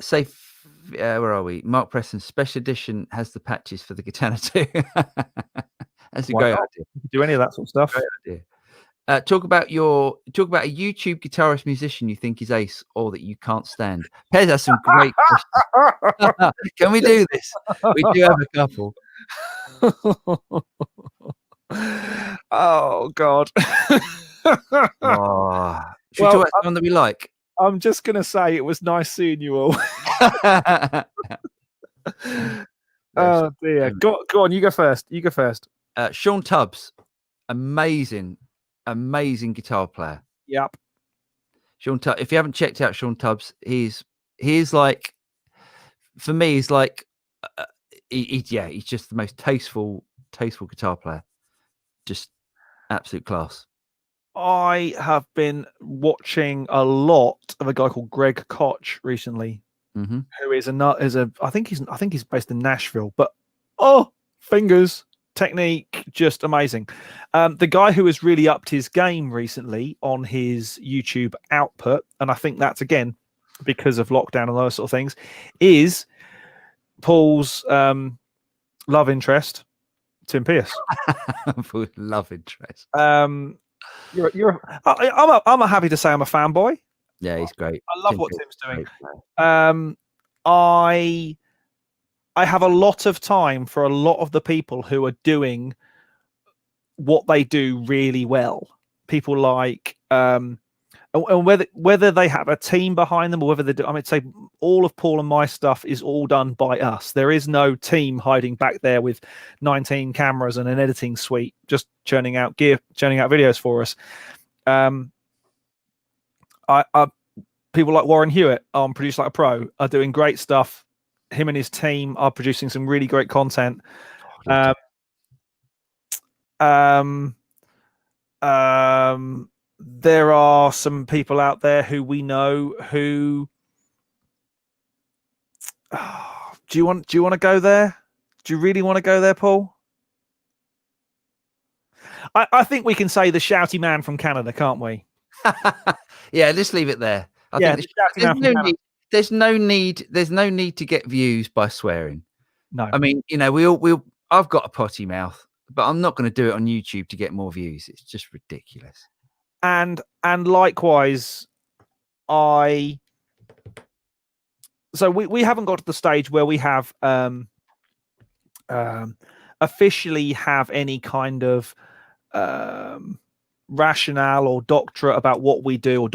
we? Mark Preston, special edition has the patches for the Katana too. That's a great idea. Do any of that sort of stuff. Great idea. Talk about a YouTube guitarist musician you think is ace or that you can't stand. Pez has some great questions. Can we do this? We do have a couple. Oh God. Should we talk about someone that we like? I'm just gonna say it was nice seeing you all. Oh dear. Go on, you go first. Sean Tubbs, amazing guitar player. Yep. Sean Tubbs. If you haven't checked out Sean Tubbs, he's like, for me, he's like, he's just the most tasteful guitar player. Just absolute class. I have been watching a lot of a guy called Greg Koch recently, who is I think he's based in Nashville, but fingers, technique, just amazing. The guy who has really upped his game recently on his YouTube output, and I think that's again because of lockdown and those sort of things, is Paul's love interest, Tim Pierce. Love interest. I'm happy to say I'm a fanboy. Yeah, he's great. I love what Tim's doing. I have a lot of time for a lot of the people who are doing what they do really well. People like and whether they have a team behind them or whether they do, I mean, say all of Paul and my stuff is all done by us. There is no team hiding back there with 19 cameras and an editing suite, just churning out videos for us. People like Warren Hewitt on Produce Like a Pro are doing great stuff. Him and his team are producing some really great content. There are some people out there who we know who. Do you want to go there? Do you really want to go there, Paul? I think we can say the shouty man from Canada, can't we? Yeah, let's leave it there. There's no need to get views by swearing. No. I mean, I've got a potty mouth, but I'm not going to do it on YouTube to get more views. It's just ridiculous. And likewise, we haven't got to the stage where we have officially have any kind of rationale or doctrine about what we do.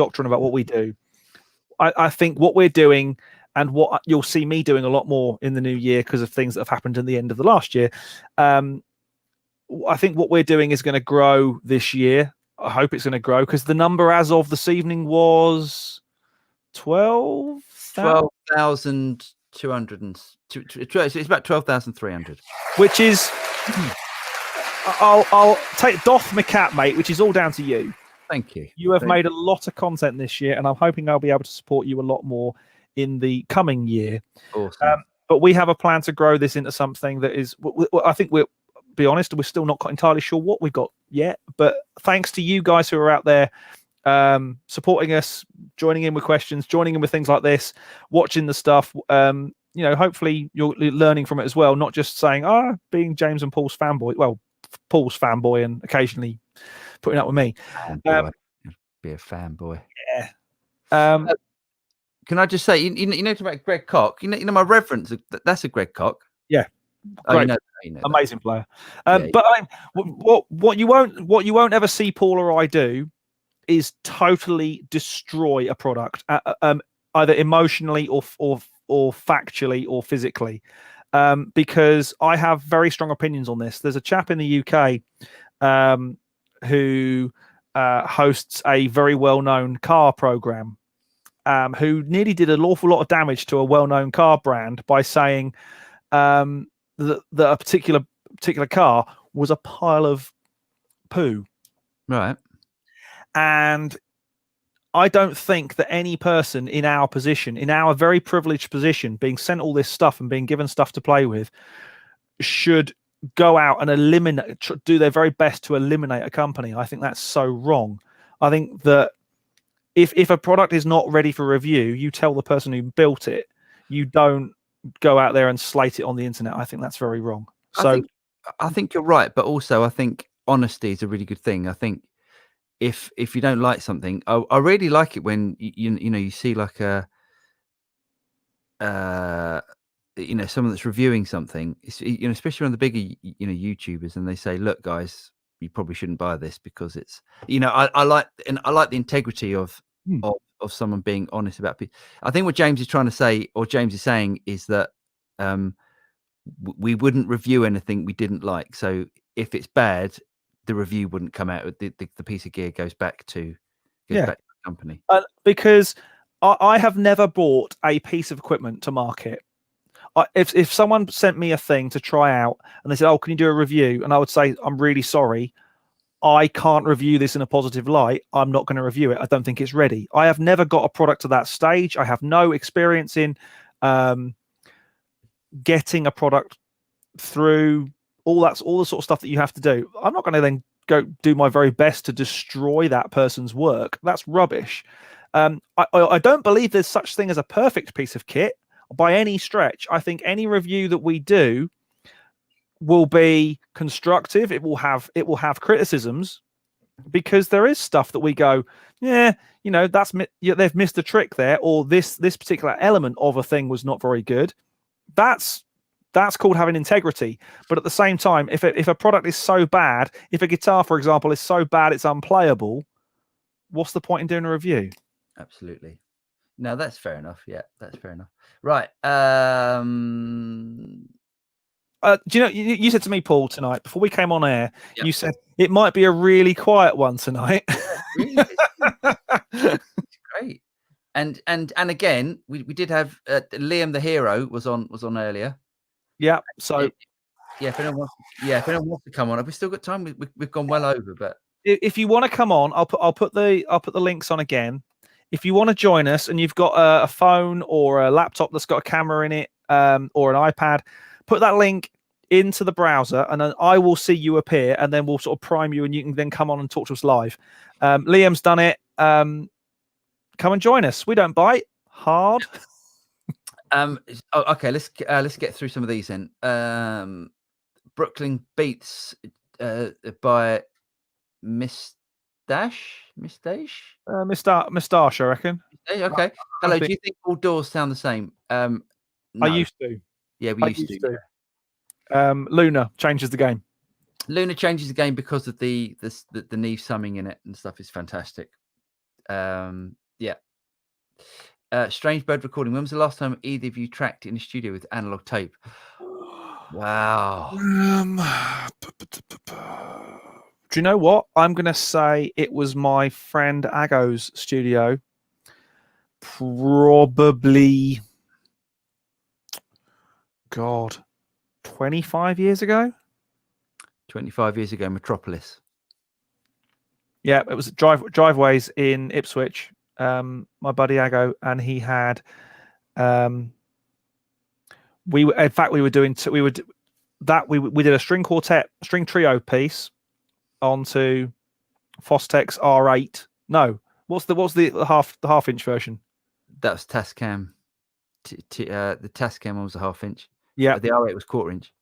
I think what we're doing and what you'll see me doing a lot more in the new year because of things that have happened in the end of the last year. I think what we're doing is going to grow this year. I hope it's going to grow because the number as of this evening was 12,200. It's about 12,300. Which is, I'll take Doth McCat, mate, which is all down to you. Thank you. You have made a lot of content this year, and I'm hoping I'll be able to support you a lot more in the coming year. Awesome. But we have a plan to grow this into something that is, I think we're still not entirely sure what we've got yet. But thanks to you guys who are out there supporting us, joining in with questions, joining in with things like this, watching the stuff. Hopefully you're learning from it as well, not just saying, being James and Paul's fanboy. Well, Paul's fanboy and occasionally putting up with me. Be a fanboy. Yeah. Can I just say, you know about Greg Koch? You know my reference. That's a Greg Koch. Yeah. Great. Amazing player. But I mean, what you won't ever see Paul or I do is totally destroy a product, either emotionally or factually or physically, because I have very strong opinions on this. There's a chap in the UK who hosts a very well-known car program, who nearly did an awful lot of damage to a well-known car brand by saying that a particular particular car was a pile of poo. Right. And I don't think that any person in our position, in our very privileged position, being sent all this stuff and being given stuff to play with, should go out and do their very best to eliminate a company. I think that's so wrong. I think that if a product is not ready for review, you tell the person who built it. You don't go out there and slate it on the internet. I think that's very wrong. So I think you're right, but also I think honesty is a really good thing. I think if you don't like something, I really like it when you see like a someone that's reviewing something, especially on the bigger YouTubers, and they say, look guys, you probably shouldn't buy this because it's I like the integrity of someone being honest about people. I think what James is trying to say, or James is saying, is that we wouldn't review anything we didn't like. So if it's bad, the review wouldn't come out. The piece of gear goes back to the company. Because I have never bought a piece of equipment to market. If someone sent me a thing to try out and they said, "Oh, can you do a review?" and I would say, "I'm really sorry, I can't review this in a positive light. I'm not going to review it. I don't think it's ready." I have never got a product to that stage. I have no experience in getting a product through all the sort of stuff that you have to do. I'm not going to then go do my very best to destroy that person's work. That's rubbish. I don't believe there's such thing as a perfect piece of kit by any stretch. I think any review that we do will be constructive. It will have criticisms, because there is stuff that we go, they've missed a trick there, or this particular element of a thing was not very good. That's called having integrity. But at the same time, if a product is so bad, if a guitar, for example, is so bad it's unplayable, what's the point in doing a review? Absolutely. No, that's fair enough. Yeah, that's fair enough. Right. Do you said to me, Paul, tonight before we came on air, Yep. you said it might be a really quiet one tonight. Really, it's great. And again, we did have Liam the Hero was on earlier. Yeah. So if anyone wants to come on, have we still got time? We've gone well over, but if you want to come on, I'll put the links on again. If you want to join us and you've got a phone or a laptop that's got a camera in it, or an iPad, put that link into the browser and then I will see you appear, and then we'll sort of prime you and you can then come on and talk to us live. Liam's done it. Come and join us. We don't bite hard. Okay, let's get through some of these then. Brooklyn Beats by Moustache, Moustache, I reckon. Okay. Hello. Do you think all doors sound the same? No. I used to. Yeah, we used to. Luna changes the game. Luna changes the game because of the Neve summing in it and stuff is fantastic. Yeah. Strange Bird recording. When was the last time either of you tracked in a studio with analog tape? Wow. Do you know what? I'm going to say it was my friend Ago's studio. Probably, God, 25 years ago? 25 years ago, Metropolis. Yeah, it was Driveways in Ipswich. My buddy Ago, and he had we did a string trio piece onto Fostex R8. No, what's the half inch version? That was Tascam. The Tascam one was a half inch. Yeah, but the R8 was quarter inch.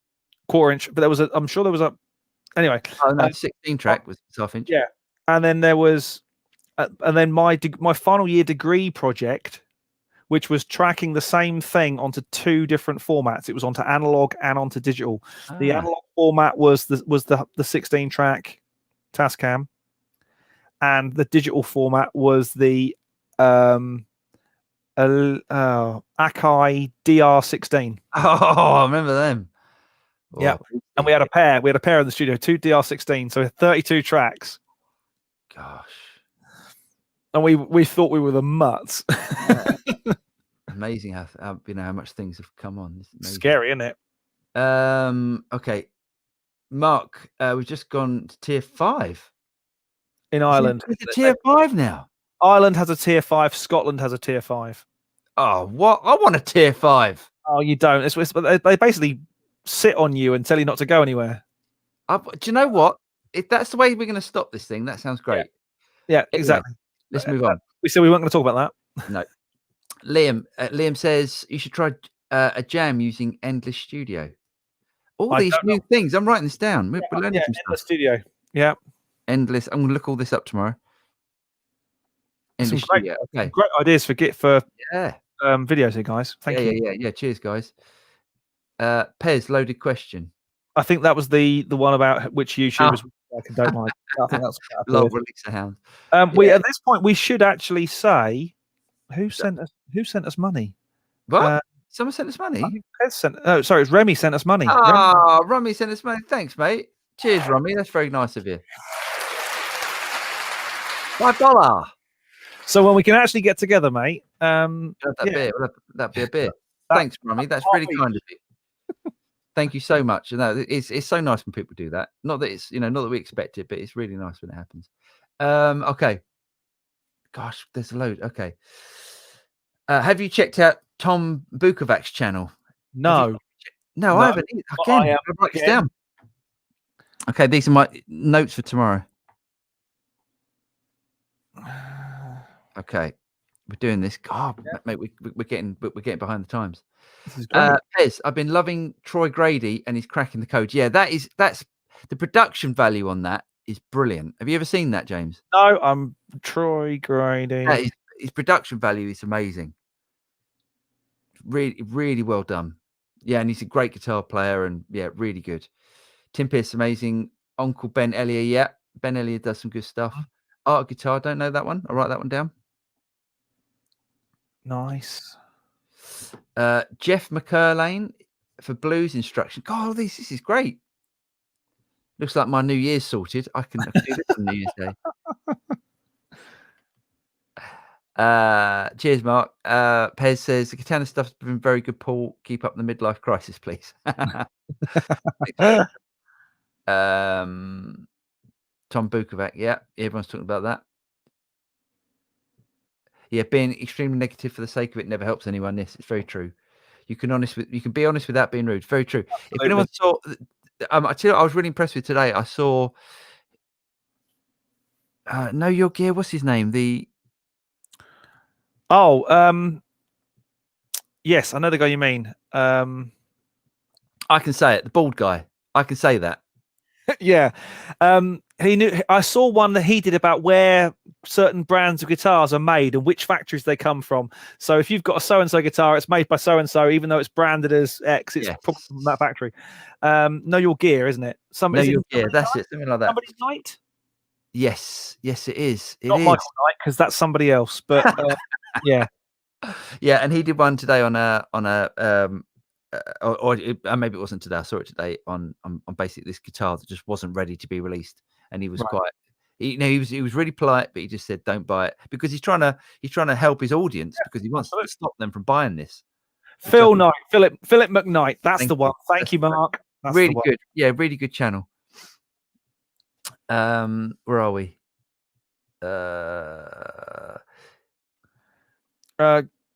But I'm sure there was a anyway. Oh no, 16 track was half inch. Yeah, and then there was. And then my final year degree project, which was tracking the same thing onto two different formats. It was onto analog and onto digital. The analog format was the 16 track Tascam, and the digital format was the Akai DR16. Oh, I remember them. Yeah, and we had a pair. We had a pair in the studio, two DR16, so 32 tracks. Gosh. And we thought we were the mutts. Amazing how how much things have come on. Scary, isn't it? Okay. Mark, we've just gone to tier 5 in Ireland. It's a tier 5 now. Ireland has a tier 5. Scotland has a tier 5. Oh, what? I want a tier 5. Oh, you don't. They basically sit on you and tell you not to go anywhere. Do you know what? If that's the way we're going to stop this thing, that sounds great. Yeah, Anyway, exactly. Let's move on. We said we weren't going to talk about that. No. Liam says you should try a jam using Endless Studio. All these new things. I'm writing this down. We're learning some Endless stuff. Studio. Yeah. Endless. I'm going to look all this up tomorrow. Endless Studio. Okay. Great ideas for yeah. Videos here, guys. Thank you. Yeah. Cheers, guys. Pez, loaded question. I think that was the one about which YouTubers like and don't like. I think that's love release a hound. We at this point we should actually say who sent us money. What? Someone sent us money? Sorry, it's Remy sent us money. Ah, Remy sent us money. Thanks, mate. Cheers, Remy. That's very nice of you. $5. So when we can actually get together, mate. Beer. That'd be a beer. Thanks, Remy. That's really kind of you. Thank you so much. No, it's so nice when people do that. Not that it's not that we expect it, but it's really nice when it happens. Okay. Gosh, there's a load. Okay. Have you checked out Tom Bukovac's channel? No. No, I haven't. Again, I write this down. Okay, these are my notes for tomorrow. Okay, we're doing this. God, mate, we're getting behind the times. This is great. Pez, I've been loving Troy Grady, and he's cracking the code. Yeah, that's the production value on that is brilliant. Have you ever seen that, James? No, I'm Troy Grady. His production value is amazing. Really, really well done. Yeah, and he's a great guitar player, and yeah, really good. Tim Pierce, amazing. Uncle Ben Elliott, yeah, Ben Elliott does some good stuff. Art guitar, don't know that one. I'll write that one down. Nice. Jeff McCurlane for blues instruction. God, this is great. Looks like my New Year's sorted. I can do this on New Year's Day. Cheers, Mark. Pez says the Katana stuff's been very good, Paul. Keep up the midlife crisis, please. Tom Bukovac, yeah, everyone's talking about that. Yeah, being extremely negative for the sake of it never helps anyone. This it's very true. You can be honest without being rude. Very true. Absolutely. If anyone saw, I tell you, I was really impressed with today. I saw Know Your Gear. What's his name? Yes, I know the guy you mean. I can say it. The bald guy. I can say that. Yeah. He knew. I saw one that he did about where certain brands of guitars are made and which factories they come from. So if you've got a so-and-so guitar, it's made by so-and-so, even though it's branded as X, it's probably from that factory. Know Your Gear, isn't it? Know Your Gear. That's it. Something like that. Somebody's Night? Yes, it is. Not Michael Knight, because that's somebody else. But yeah. Yeah, and he did one today on or maybe it wasn't today. I saw it today on basically this guitar that just wasn't ready to be released, and he was he was really polite, but he just said don't buy it because he's trying to help his audience because he wants to stop them from buying this. Philip McKnight, that's the one. Thank you, Mark. That's really good. Yeah, really good channel. Where are we?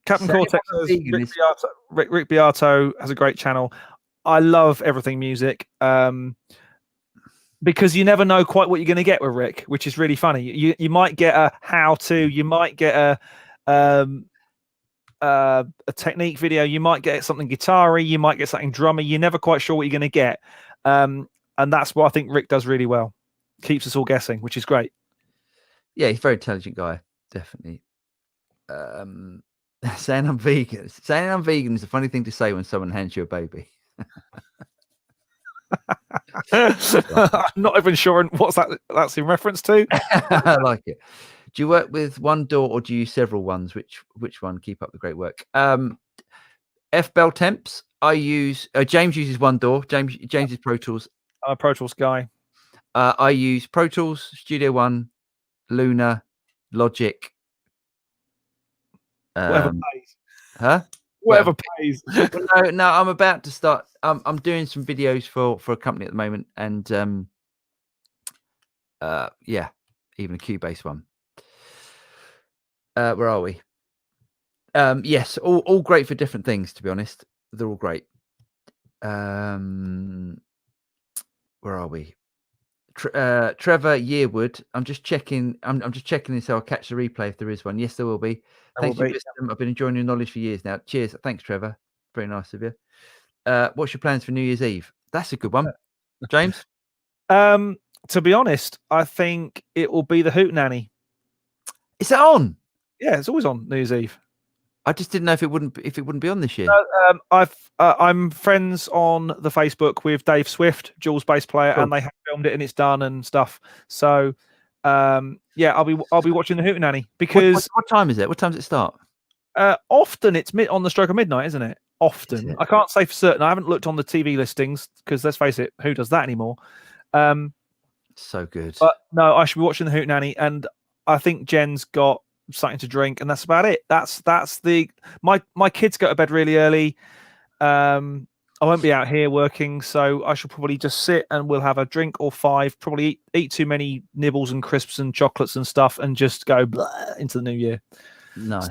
Captain Cortex says Rick Beato has a great channel. I love everything music because you never know quite what you're going to get with Rick, which is really funny. You might get a how-to, you might get a technique video, you might get something guitar-y, you might get something drummy. You're never quite sure what you're going to get, and that's what I think Rick does really well. Keeps us all guessing, which is great. Yeah, he's a very intelligent guy, definitely. Saying I'm vegan is a funny thing to say when someone hands you a baby. I'm not even sure what's that's in reference to. I like it. Do you work with one DAW or do you use several ones? Which one? Keep up the great work. F Bell Temps. I use James uses one DAW. James is Pro Tools. I'm a Pro Tools guy. I use Pro Tools, Studio One, Luna, Logic. Whatever pays. Huh? Whatever pays. Well, no, I'm about to start. I'm doing some videos for a company at the moment, and yeah, even a Cubase one. Where are we? Yes, all great for different things. To be honest, they're all great. Where are we? Trevor Yearwood. I'm just checking. I'm just checking this, so I'll catch the replay if there is one. Yes, there will be. Thank you, Wisdom. I've been enjoying your knowledge for years now. Cheers. Thanks, Trevor. Very nice of you. What's your plans for New Year's Eve? That's a good one, James. To be honest, I think it will be the Hootenanny. Is that on? Yeah, it's always on New Year's Eve. I just didn't know if it wouldn't be on this year. I'm friends on the Facebook with Dave Swift, Jules bass player, Cool. and they have filmed it and it's done and stuff. So yeah, I'll be watching the Hootenanny because what time is it? What time does it start? Often it's on the stroke of midnight, isn't it? Often. I can't say for certain. I haven't looked on the TV listings because let's face it, who does that anymore? So good. But no, I should be watching the Hootenanny, and I think Jen's got something to drink, and that's about it. That's my kids go to bed really early. I won't be out here working, so I should probably just sit and we'll have a drink or 5. Probably eat too many nibbles and crisps and chocolates and stuff, and just go into the new year. Nice.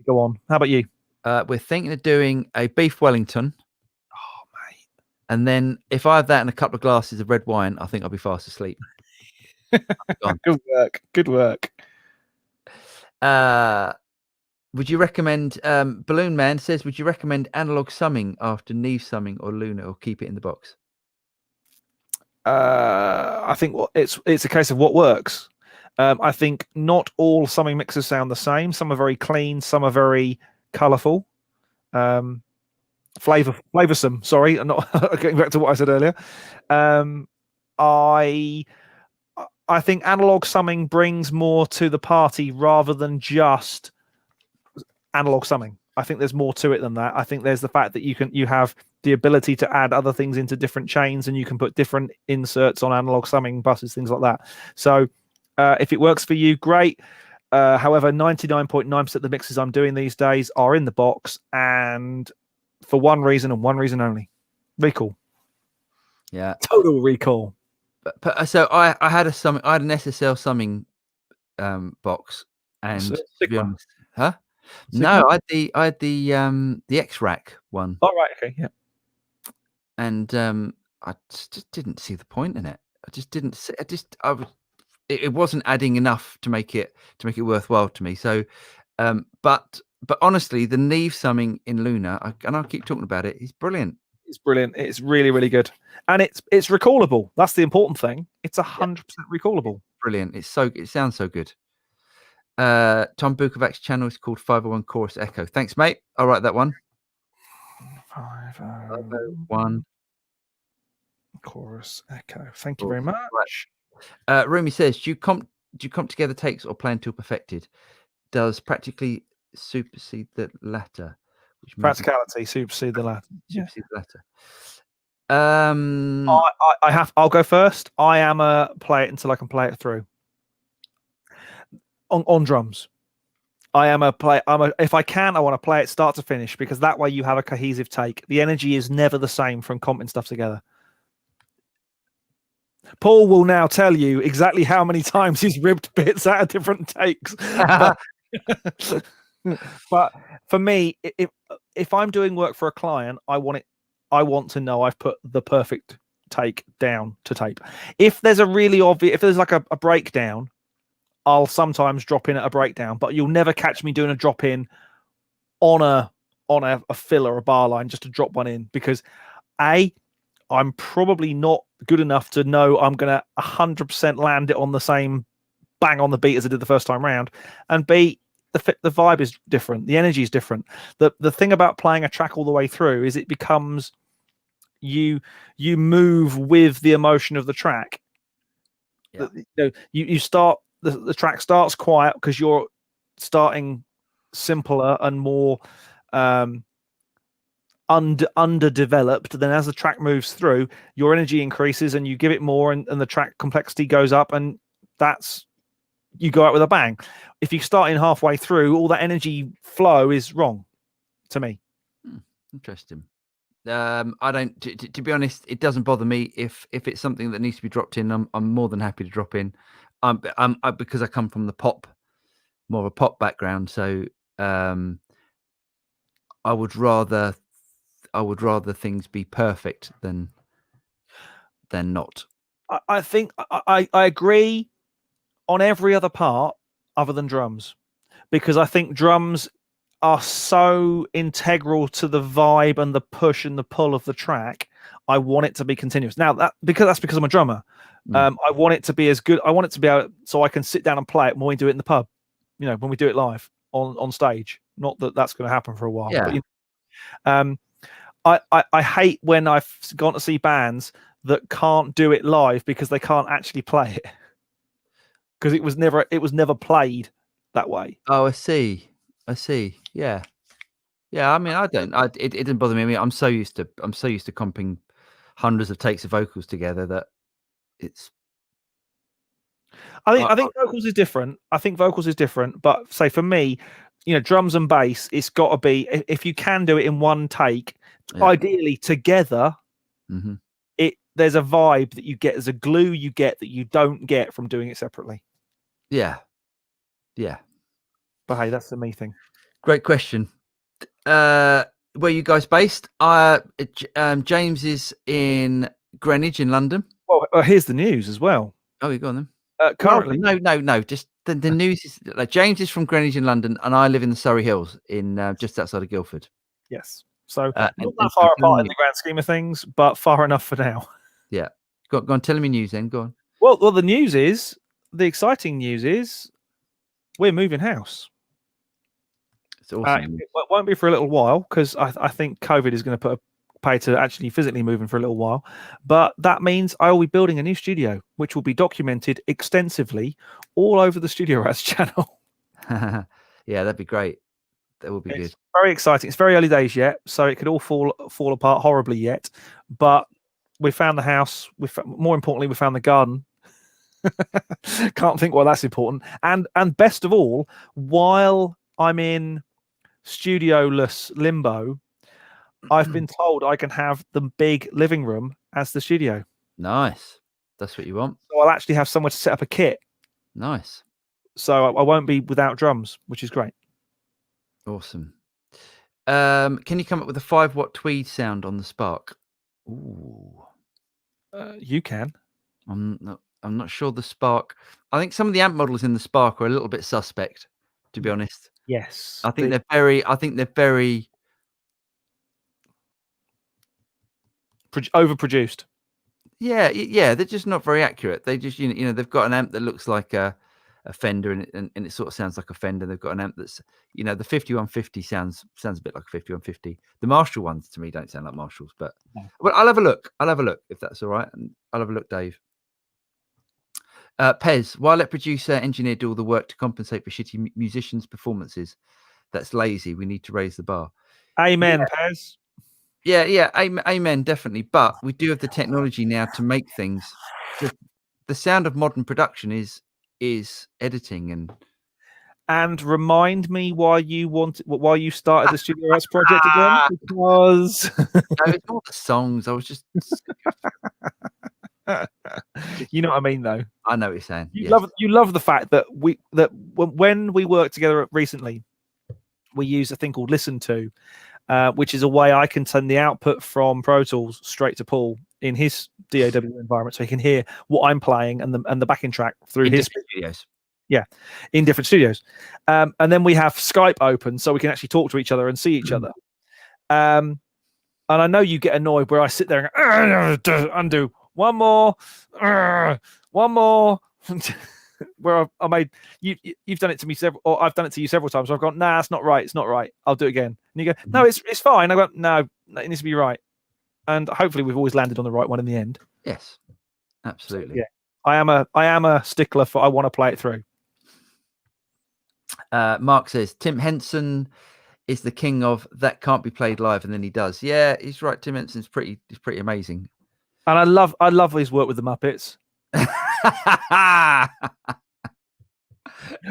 Go on. How about you? We're thinking of doing a beef Wellington. Oh, mate. And then if I have that and a couple of glasses of red wine, I think I'll be fast asleep. Good work. Good work. Would you recommend Balloon Man says, would you recommend analog summing after Neve summing or Luna, or keep it in the box? I think it's a case of what works. I think not all summing mixers sound the same. Some are very clean, some are very colourful. Flavoursome. Sorry, I'm not getting back to what I said earlier. I think analog summing brings more to the party rather than just analog summing. I think there's more to it than that. I think there's the fact that you have the ability to add other things into different chains, and you can put different inserts on analog summing buses, things like that. So if it works for you, great. However, 99.9% of the mixes I'm doing these days are in the box, and for one reason and one reason only: recall. Yeah, total recall. But so I had an SSL summing box, and to be honest, huh? Sigma? No, I had the X-Rack one. Oh right, okay, yeah. And I just didn't see the point in it. I just didn't see. It wasn't adding enough to make it worthwhile to me. So, but honestly, the Neve summing in Luna, and I'll keep talking about it, is brilliant. It's brilliant. It's really, really good, and it's recallable. That's the important thing. It's 100% recallable. Brilliant. It sounds so good. Tom Bukovac's channel is called 501 Chorus Echo. Thanks, mate. I'll write that one. 501 Chorus Echo. Thank you very much. Rumi says, do you comp together takes or play until perfected? Does practically supersede the latter? Which practicality supersede the latter. Supersede the latter. I'll go first. I am a play it until I can play it through. On drums, if I can, I want to play it start to finish, because that way you have a cohesive take. The energy is never the same from comping stuff together. Paul will now tell you exactly how many times he's ripped bits out of different takes. But for me, if I'm doing work for a client, I want to know I've put the perfect take down to tape. If there's a really obvious, if there's like a breakdown, I'll sometimes drop in at a breakdown, but you'll never catch me doing a drop in on a fill or a bar line just to drop one in, because I'm probably not good enough to know I'm going to 100% land it on the same bang on the beat as I did the first time round, and B, the vibe is different, the energy is different. The thing about playing a track all the way through is it becomes you move with the emotion of the track. Yeah. You start. The track starts quiet because you're starting simpler and more underdeveloped. Then as the track moves through, your energy increases and you give it more, and the track complexity goes up, and you go out with a bang. If you start in halfway through, all that energy flow is wrong to me. Interesting. I don't. To be honest, it doesn't bother me if it's something that needs to be dropped in. I'm more than happy to drop in. Because I come from the pop, more of a pop background, so I would rather things be perfect than not. I think I agree on every other part other than drums, because I think drums are so integral to the vibe and the push and the pull of the track. I want it to be continuous. Now that's because I'm a drummer. I want it to be as good. I want it to be able, so I can sit down and play it when we do it in the pub. You know, when we do it live on stage. Not that that's going to happen for a while. Yeah. But, I hate when I've gone to see bands that can't do it live because they can't actually play it, because it was never played that way. Oh, I see. Yeah. I mean, it didn't bother me. I mean, I'm so used to comping hundreds of takes of vocals together that it's. I think vocals is different. But say for me, you know, drums and bass, it's got to be, if you can do it in one take, ideally together. Mm-hmm. There's a vibe that you get, there's a glue you get that you don't get from doing it separately. Yeah. But hey, that's the me thing. Great question. Where are you guys based? James is in Greenwich in London. Well, here's the news as well. Oh, you got them. Currently, no. Just the news is like James is from Greenwich in London, and I live in the Surrey Hills in just outside of Guildford. Yes. So not that far apart in the grand scheme of things, but far enough for now. Yeah. Go on, tell me news then. Go on. Well, the exciting news is we're moving house. It's awesome. It won't be for a little while, because I think COVID is going to put a pay to actually physically moving for a little while. But that means I will be building a new studio, which will be documented extensively all over the Studio Rats channel. Yeah, that'd be great. That would be good. Very exciting. It's very early days yet, so it could all fall apart horribly yet. But we found the house. More importantly, we found the garden. Can't think why that's important. And best of all, while I'm in studioless limbo, I've been told I can have the big living room as the studio. Nice. That's what you want. So I'll actually have somewhere to set up a kit. Nice. So I won't be without drums, which is great. Awesome. Can you come up with a 5-watt tweed sound on the Spark? Ooh. You can. I'm not sure the Spark. I think some of the amp models in the Spark are a little bit suspect, to be honest. Yes. I think they're very overproduced. Yeah, they're just not very accurate. They just, you know, they've got an amp that looks like a Fender, and it sort of sounds like a Fender. They've got an amp that's, you know, the 5150 sounds a bit like a 5150. The Marshall ones to me don't sound like Marshalls, but well, I'll have a look if that's all right, and I'll have a look, Dave. Pez, why let producer engineer do all the work to compensate for shitty musicians' performances? That's lazy. We need to raise the bar. Amen, Pez. Yeah, amen, definitely. But we do have the technology now to make things. The sound of modern production is editing and remind me why you started the Studio Rats project again, because no, it's not the songs. I was just you know what I mean, though. I know what you're saying. You love the fact that when we worked together recently, we use a thing called Listen To, which is a way I can send the output from Pro Tools straight to Paul in his DAW environment, so he can hear what I'm playing and the backing track through his studios. Yeah, in different studios. And then we have Skype open so we can actually talk to each other and see each other. And I know you get annoyed where I sit there and go, undo, one more. Where I made you've done it to me or I've done it to you several times. So I've gone, nah, it's not right. It's not right. I'll do it again. And you go, no, it's fine. I go, no, it needs to be right. And hopefully we've always landed on the right one in the end. Yes, absolutely. So, yeah, I am a stickler for. I want to play it through. Mark says Tim Henson is the king of that can't be played live, and then he does. Yeah, he's right. Tim Henson's pretty amazing. And I love his work with the Muppets.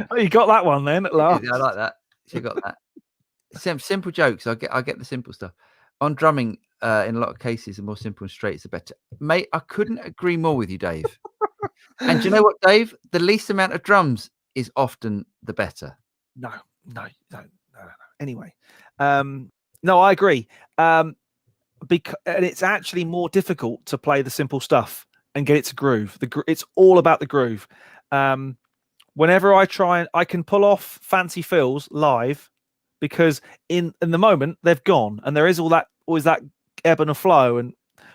Oh, you got that one then at last. Yeah, I like that. You got that. Simple jokes. I get the simple stuff. on drumming, in a lot of cases, the more simple and straight is the better. Mate, I couldn't agree more with you, Dave. And do you know what, Dave? The least amount of drums is often the better. No. Anyway, no, I agree. And it's actually more difficult to play the simple stuff and get it to groove. It's all about the groove. Whenever I try, I can pull off fancy fills live because in the moment they've gone, and there is always that ebb and flow. And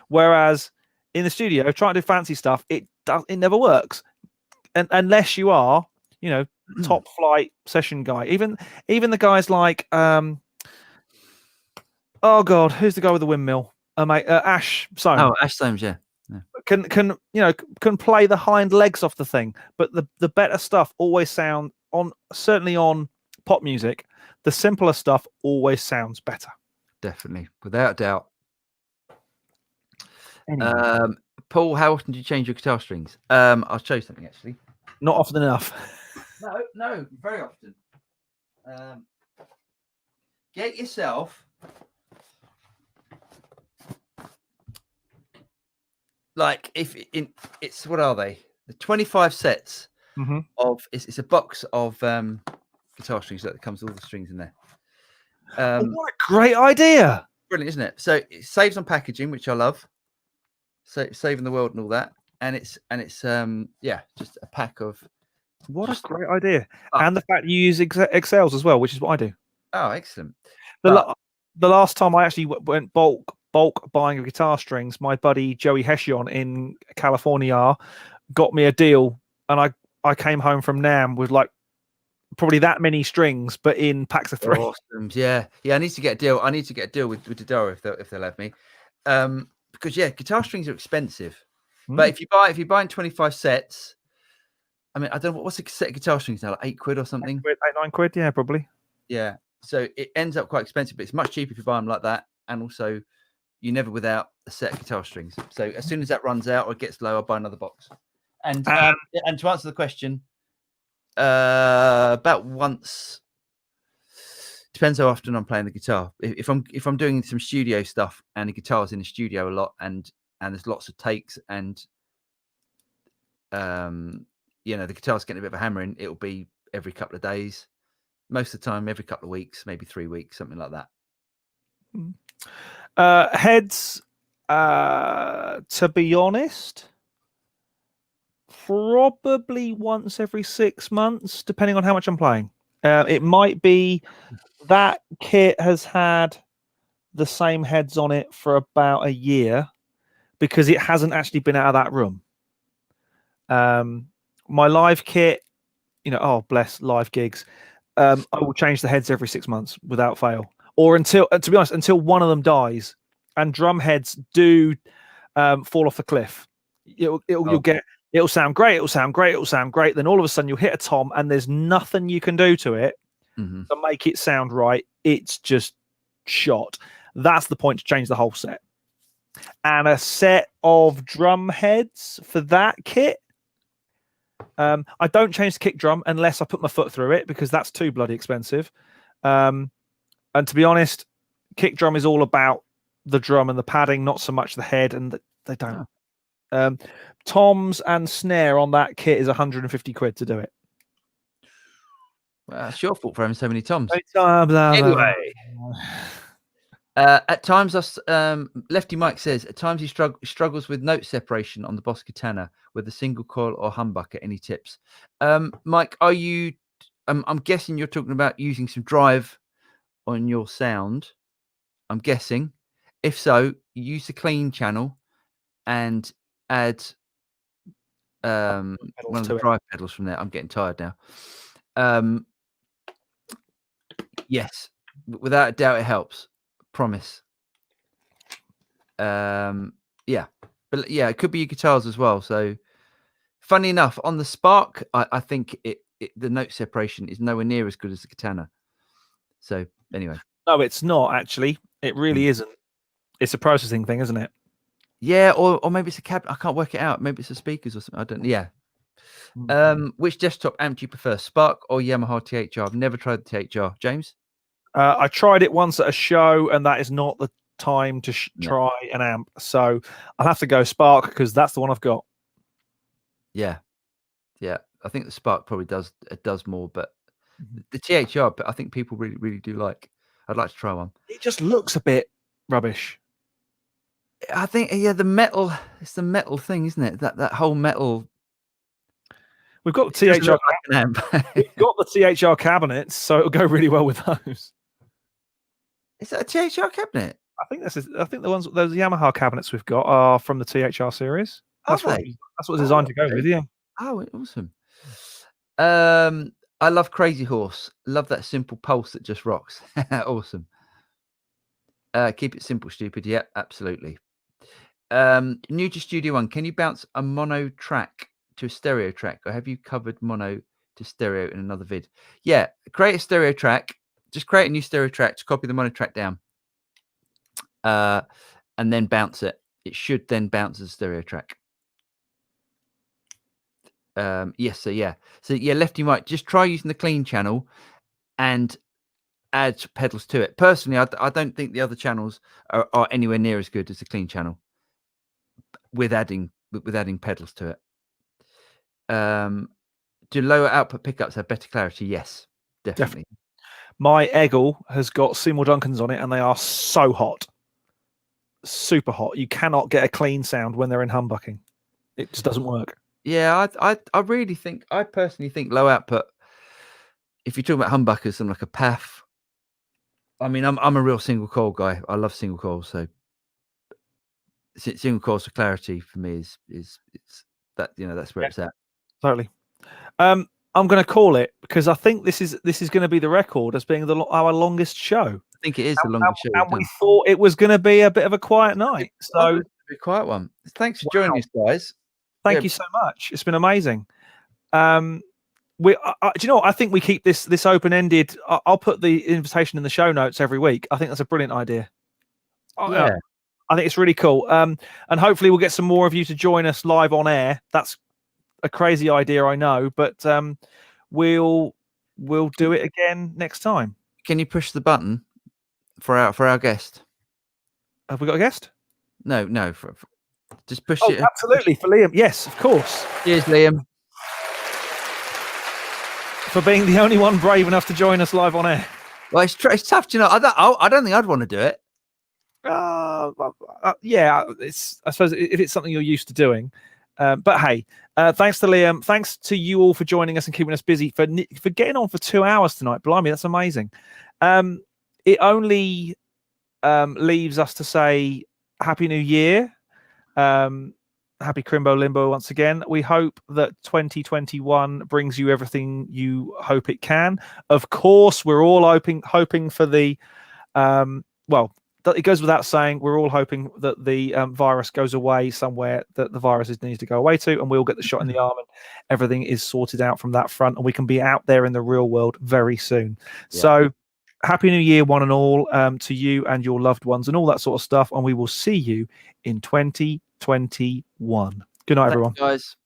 whereas in the studio, trying to do fancy stuff, it never works, and unless you are, top flight session guy. Even the guys like oh god, who's the guy with the windmill? Mate, Ash Soames. Oh, Ash Soames, yeah. Can play the hind legs off the thing, but the better stuff always sound certainly on pop music. The simpler stuff always sounds better. Definitely, without doubt. Anyway. Paul, how often do you change your guitar strings? I'll show you something actually. Not often enough. No, very often. Get yourself it's what are they? The 25 sets of it's a box of guitar strings that comes with all the strings in there. What a great idea! Brilliant, isn't it? So it saves on packaging, which I love. So saving the world and all that, and it's just a pack of. What a great idea! And the fact you use Excels as well, which is what I do. Oh, excellent! The last time I actually went bulk buying of guitar strings, my buddy Joey Hession in California got me a deal, and I came home from NAMM with like probably that many strings, but in packs of 3. Awesome. Yeah. I need to get a deal. I need to get a deal with Dodora if they'll have me, because guitar strings are expensive. But if you buy in 25 sets, I mean, I don't know what's a set of guitar strings now, like £8 or something. 9 quid, yeah, probably. Yeah. So it ends up quite expensive, but it's much cheaper if you buy them like that, and also you're never without a set of guitar strings. So as soon as that runs out or it gets low, I'll buy another box. And to answer the question, about once. Depends how often I'm playing the guitar. If I'm doing some studio stuff and the guitar's in the studio a lot, and there's lots of takes, and the guitar's getting a bit of a hammering, it'll be every couple of days. Most of the time, every couple of weeks, maybe 3 weeks, something like that. Heads, to be honest, probably once every 6 months, depending on how much I'm playing. It might be that kit has had the same heads on it for about a year because it hasn't actually been out of that room. My live kit, oh bless live gigs, I will change the heads every 6 months without fail, or until, to be honest, until one of them dies. And drum heads do fall off a cliff. You'll get. It'll sound great. It'll sound great. It'll sound great. Then all of a sudden you'll hit a tom, and there's nothing you can do to it to make it sound right. It's just shot. That's the point to change the whole set. And a set of drum heads for that kit. I don't change the kick drum unless I put my foot through it, because that's too bloody expensive. And to be honest, kick drum is all about the drum and the padding, not so much the head, and they don't. Toms and snare on that kit is 150 quid to do it. Well, it's your fault for having so many toms. Anyway, at times, Lefty Mike says, at times he struggles with note separation on the Boss Katana with a single coil or humbucker. Any tips? Mike, are you? I'm guessing you're talking about using some drive on your sound. I'm guessing. If so, use the clean channel and add one of the drive pedals from there. I'm getting tired now. Yes, without a doubt, it helps. Promise. But yeah, it could be your guitars as well. So, funny enough, on the Spark, I think the note separation is nowhere near as good as the Katana. So, anyway. No, it's not actually. It really isn't. It's a processing thing, isn't it? Yeah, or maybe it's a cab. I can't work it out. Maybe it's the speakers or something. I don't. Yeah. Which desktop amp do you prefer, Spark or Yamaha THR? I've never tried the THR. James? I tried it once at a show, and that is not time to try an amp. So I'll have to go Spark because that's the one I've got. Yeah. I think the Spark probably does more, but the THR, but I think people really, really do like. I'd like to try one. It just looks a bit rubbish. I think, the metal. It's the metal thing, isn't it? That whole metal. We've got the THR. Like an amp. We've got the THR cabinets, so it'll go really well with those. Is that a THR cabinet? I think those Yamaha cabinets we've got are from the THR series. That's what it's designed to go with. Yeah. Oh, awesome. I love Crazy Horse. Love that simple pulse that just rocks. Awesome. Keep it simple, stupid. Yeah, absolutely. New to Studio One. Can you bounce a mono track to a stereo track, or have you covered mono to stereo in another vid? Yeah, create a stereo track. Just create a new stereo track. Just copy the mono track down, and then bounce it. It should then bounce as a stereo track. Yes. So left and right. Just try using the clean channel and add pedals to it. Personally, I don't think the other channels are anywhere near as good as the clean channel with adding pedals to it. Do lower output pickups have better clarity? Yes, definitely. My Eggle has got Seymour Duncans on it, and they are so hot, super hot. You cannot get a clean sound when they're in humbucking. It just doesn't work. Yeah, I personally think low output. If you're talking about humbuckers, something like a PAF. I mean, I'm a real single coil guy. I love single coils, so single coils for clarity for me is that, that's where it's at. Totally. I'm going to call it because I think this is going to be the record as being our longest show. I think it is the longest show. And we thought it was going to be a bit of a quiet night, so a quiet one. Thanks for joining us, guys. Thank you so much. It's been amazing. Do you know what? I think we keep this open-ended. I'll put the invitation in the show notes every week. I think that's a brilliant idea. Yeah. I think it's really cool. And hopefully we'll get some more of you to join us live on air. That's a crazy idea, I know, but we'll do it again next time. Can you push the button for our guest? Have we got a guest? No. Just push it. Absolutely, for Liam. Yes, of course. Cheers, Liam. For being the only one brave enough to join us live on air. Well, it's tough, I don't think I'd want to do it. Yeah, I suppose if it's something you're used to doing. But hey, thanks to Liam. Thanks to you all for joining us and keeping us busy for getting on for 2 hours tonight. Blimey, that's amazing. It only leaves us to say Happy New Year. Happy Chrimbo-Limbo once again. We hope that 2021 brings you everything you hope it can. Of course, we're all hoping for the it goes without saying, we're all hoping that the virus goes away somewhere that the virus needs to go away to, and we'll get the shot in the arm and everything is sorted out from that front, and we can be out there in the real world very soon. Yeah. So Happy New Year, one and all, to you and your loved ones and all that sort of stuff, and we will see you in 2021. Good night, everyone. Thanks, guys.